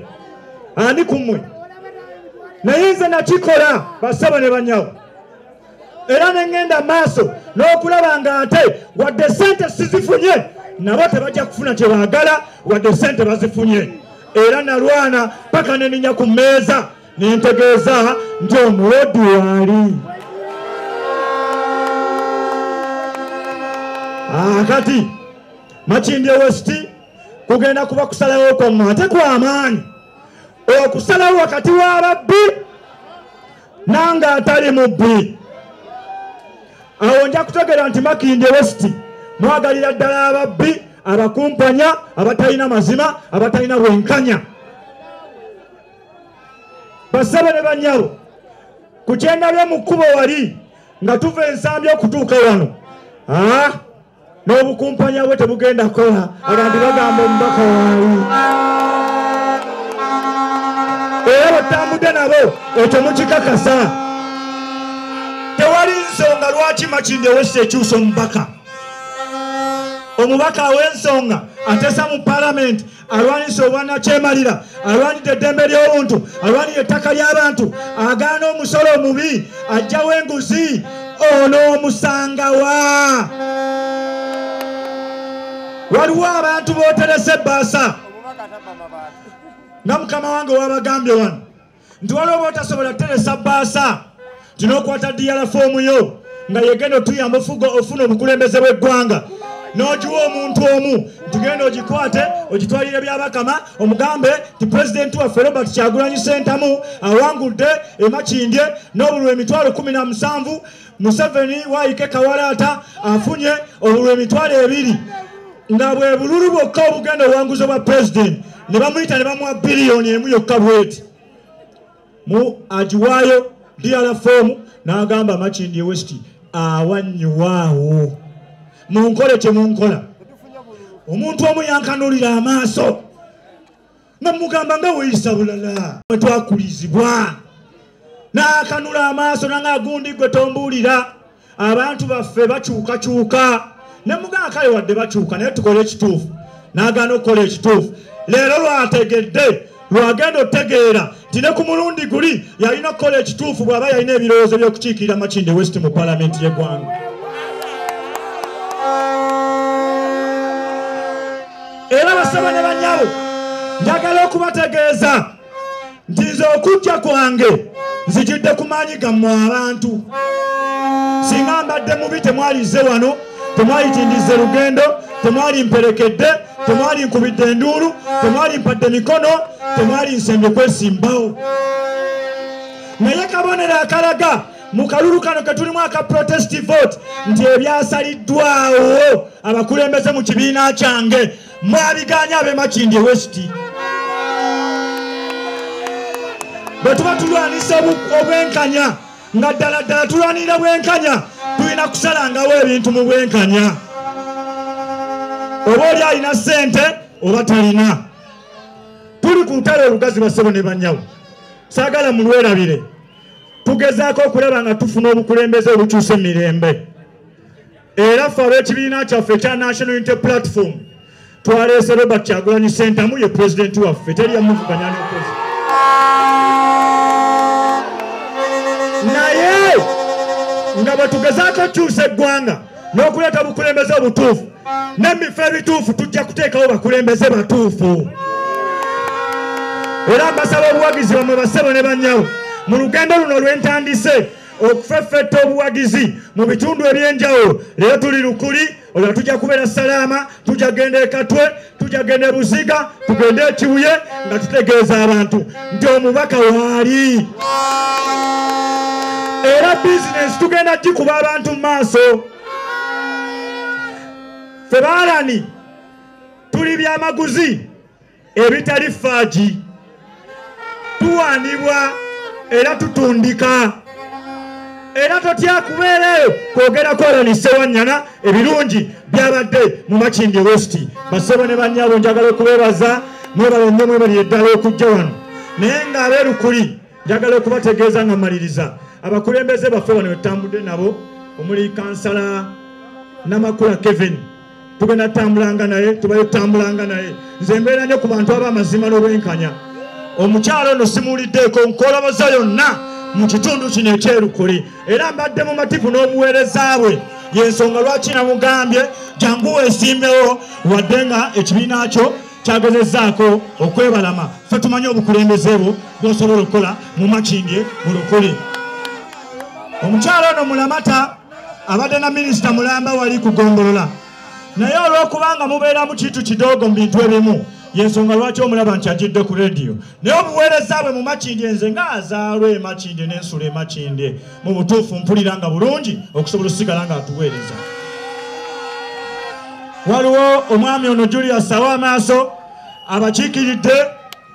ani kumwe naye nze nakikola basaba ne banyawo era ne ngenda maaso n'okulaba nga ate wadde sente sizifunye nabo tebajja kufuna kye baagala wadde sente bazifunye era nalwana paka neninya ku mmeeza nentegeeza nti omuwoddu waali kati Makindye West kugenda kuba kusalawo kwamwe ate kw'amaanyi okusalawo wakati w'ababbi nanga atali mubbi awo nja kutegera nti Makindye West mwagalira ddala ababbi abakumpanya abatalina mazima abatalina bwenkanya basaba ne banyawo ku kyendabye mu kkubo wali nga tuva ensambi okutuuka wano n'obukumpanya bwe tebugenda kola abantu bagamba omubaka waali era batambudde nabo ekyo mukikakasa tewali nsonga lwaki Makindye West ekyusa omubaka aw'ensonga atesa mu palamenti alwanisa obwannakyemalira alwanidde eddembe ly'obuntu alwanidde ettaka ly'abantu agaana omusolo omubi ajjawo enguzi ono omusangawa waliwo abantu booteresa ebbaasa nga mukama wange wabagambye wano nti waliwo bootasobola kuteresa bbaasa tinokwata diyala foomu yo nga yegenda otuyamba ofuna obukulembeze bw'eggwanga n'ogiwa omuntu omu tugenda ogikwate ogitwalire byabakama omugambe ti pulezidenti waffe Robert Kyagulanyi Ssentamu awangudde e Makindye n'obululu 17,000 Museveni waayike Kawalaata afunye obululu 2,000 nga bwe bululu bwokka obugenda obuwanguzi bwa pulezidenti ne bamuyita ne bamuwa biliyoni emu yokka bweti mu agiwaayo diyala foomu n'agamba Makindye West awanyuwaawo munkole kye munkola omuntu omu yankanulira amaaso nga mugamba nga weyisa bulala bwe twakulizibwa n'akanula amaaso nanga agundi gwe tombuulira abantu baffe bakyukakyuka ne mugamba kale wadde bakyuka naye tukole ekituufu n'agaana okukola ekituufu leero lwategedde lwagenda otegeera nti ne ku mulundi guli yalina okukola ekituufu bw'aba yalina ebirowoozo by'okukiikirira Makindye West mu palamenti y'eggwanga era basaba ne banyawo njagala okubategeeza nti nze okujja kwange nzijidde ku maanyi gammwe abantu singa mbadde mubi temwalize wano temwalitindize lugendo temwali mperekedde temwali nkubidde enduulu temwali mpadde mikono temwali nsembye kwesimbawo naye kabonero akalaga mu kalulu kano ke tulimu aka protest vote nti ebyasaliddwawo abakulembeze mu kibiina kyange mwabiganya ab'e Makindye West bwe tuba tulwanisa obwenkanya nga ddala tulwanira bwenkanya tulina kusalangawo ebintu mu bwenkanya oba oli alina ssente oba talina tuli ku lutalo olugazi basebo ne banyawo saagala mulwerabire tugezaako okulaba nga tufuna obukulembeze obukyusa emirembe era ffe ab'ekibiina kyaffe ekya National Unity Platform twaleese Robert Kyagulanyi Ssentamu ye pulezidenti waffe teri yamuvuganya n'okozi naye nga bwe tugezaako okukyusa eggwanga n'okuleeta obukulembeze obutuufu n'ebifo ebituufu tujja kuteekawo bakulembeze batuufu era mbasaba obuwagizi bamwe bassebo ne banyawo mu lugendo luno lwentandise okufeffetta obuwagizi mu bitundu ebyenjawulo leero tuli Lukuli olwo tujja kubeera Salaama tujja genda e Katwe tujja genda e Buziga tugende e Kibuye nga tutegeeza abantu nti omubaka waali era bizinesi tugenda gikuba abantu mu maaso ffe baalani tuli byamaguzi ebitali faaji tuwaanibwa era tutundika era totya kubeerayo kwogerako Allan Ssewanyana ebirungi byabadde mu Makindye West. Basebo ne bannyabo njagala okubeebaza mwebale nnyo mwebali eddala okujja wano. Naye ng'abeerukuli njagala okubategeeza nga mmaliriza abakulembeze baffe bano etambudde nabo omuli kansala Namakula Kevin tugenda tambulanga naye tubayotambulanga naye nze mbeera nnyo ku bantu ab'amazima n'obwenkanya. Omukyalo ono simuwuliddeeko nkoloboza yonna mu kitundu kino ekyerukuli era mbadde mu mativu n'obuweereza bwe yensonga lwaki namugambye jangu weesimbewo wadde nga ekibiina kyo kyagezezaako okwebalama. Ffe tumanyi obukulembeze bwo bw'osobola okukola mu Makindye mu Lukuli. Omukyalo ono Mulamata abadde na minisita Mulamba wali kugombolola naye olw'okubanga mubeera mu kintu kidogo mu bintu ebimu yensonga lwaki omulaba nti agidde ku rediyo. Naye obuweereza bwe mu Makindye nze ng'azaalwa e Makindye n'ensula e Makindye mu butuufu mpulira nga bulungi okusobola osigala nga atuweereza. Waliwo omwami ono Julius Awamaaso abakiikiridde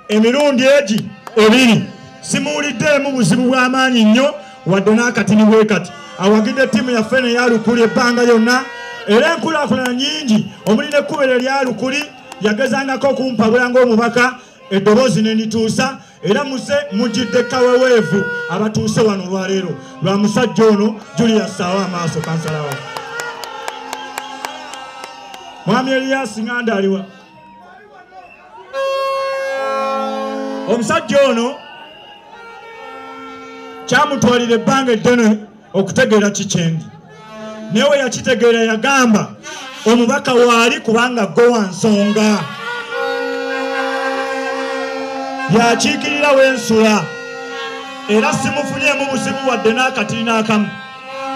emirundi egi ebiri. Simuwuliddeemu buzibu bw'amaanyi nnyo wadde n'akatini bwe kati. Awagidde ttiimu yaffe neya Lukuli ebbanga lyonna era enkulaakulana nnyingi omuli n'ekkubo lya Lukuli yagezangako okumpabula ng'omubaka eddoboozi ne nituusa era muze mujjidde kaweweevu abatuuse wano olwaleero lwa musajja ono Julius Awamaaso kansala wa Mwami Elias Nganda aliwa. Omusajja ono kyamutwalira ebbanga eddene okutegeera kikyendi naye we yakitegeera yagamba omubaka waali kubanga gwe wa nsonga yakiikirira w'ensula era simufunyeemu buzibu wadde n'akatini n'akamu.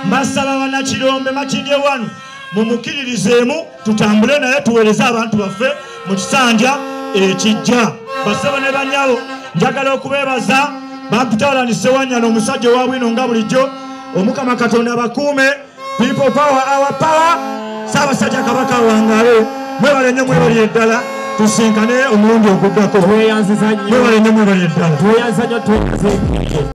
Mbasaba bannakirombe Makindye wano mumukiririzeemu tutambule naye tuweereze abantu baffe mu kisanja ekijja. Basebo ne bannyabo njagala okubeebaza bamputa Allan Ssewanyana omusajja owa bwino nga bulijjo. Omukama Katonda bakuume. People power, our power. Ssaabasajja Kabaka wangale mwebale nnyo mwebali eddala tusinkane omulundi oguddako. Mwebale nnyo mwebali eddala.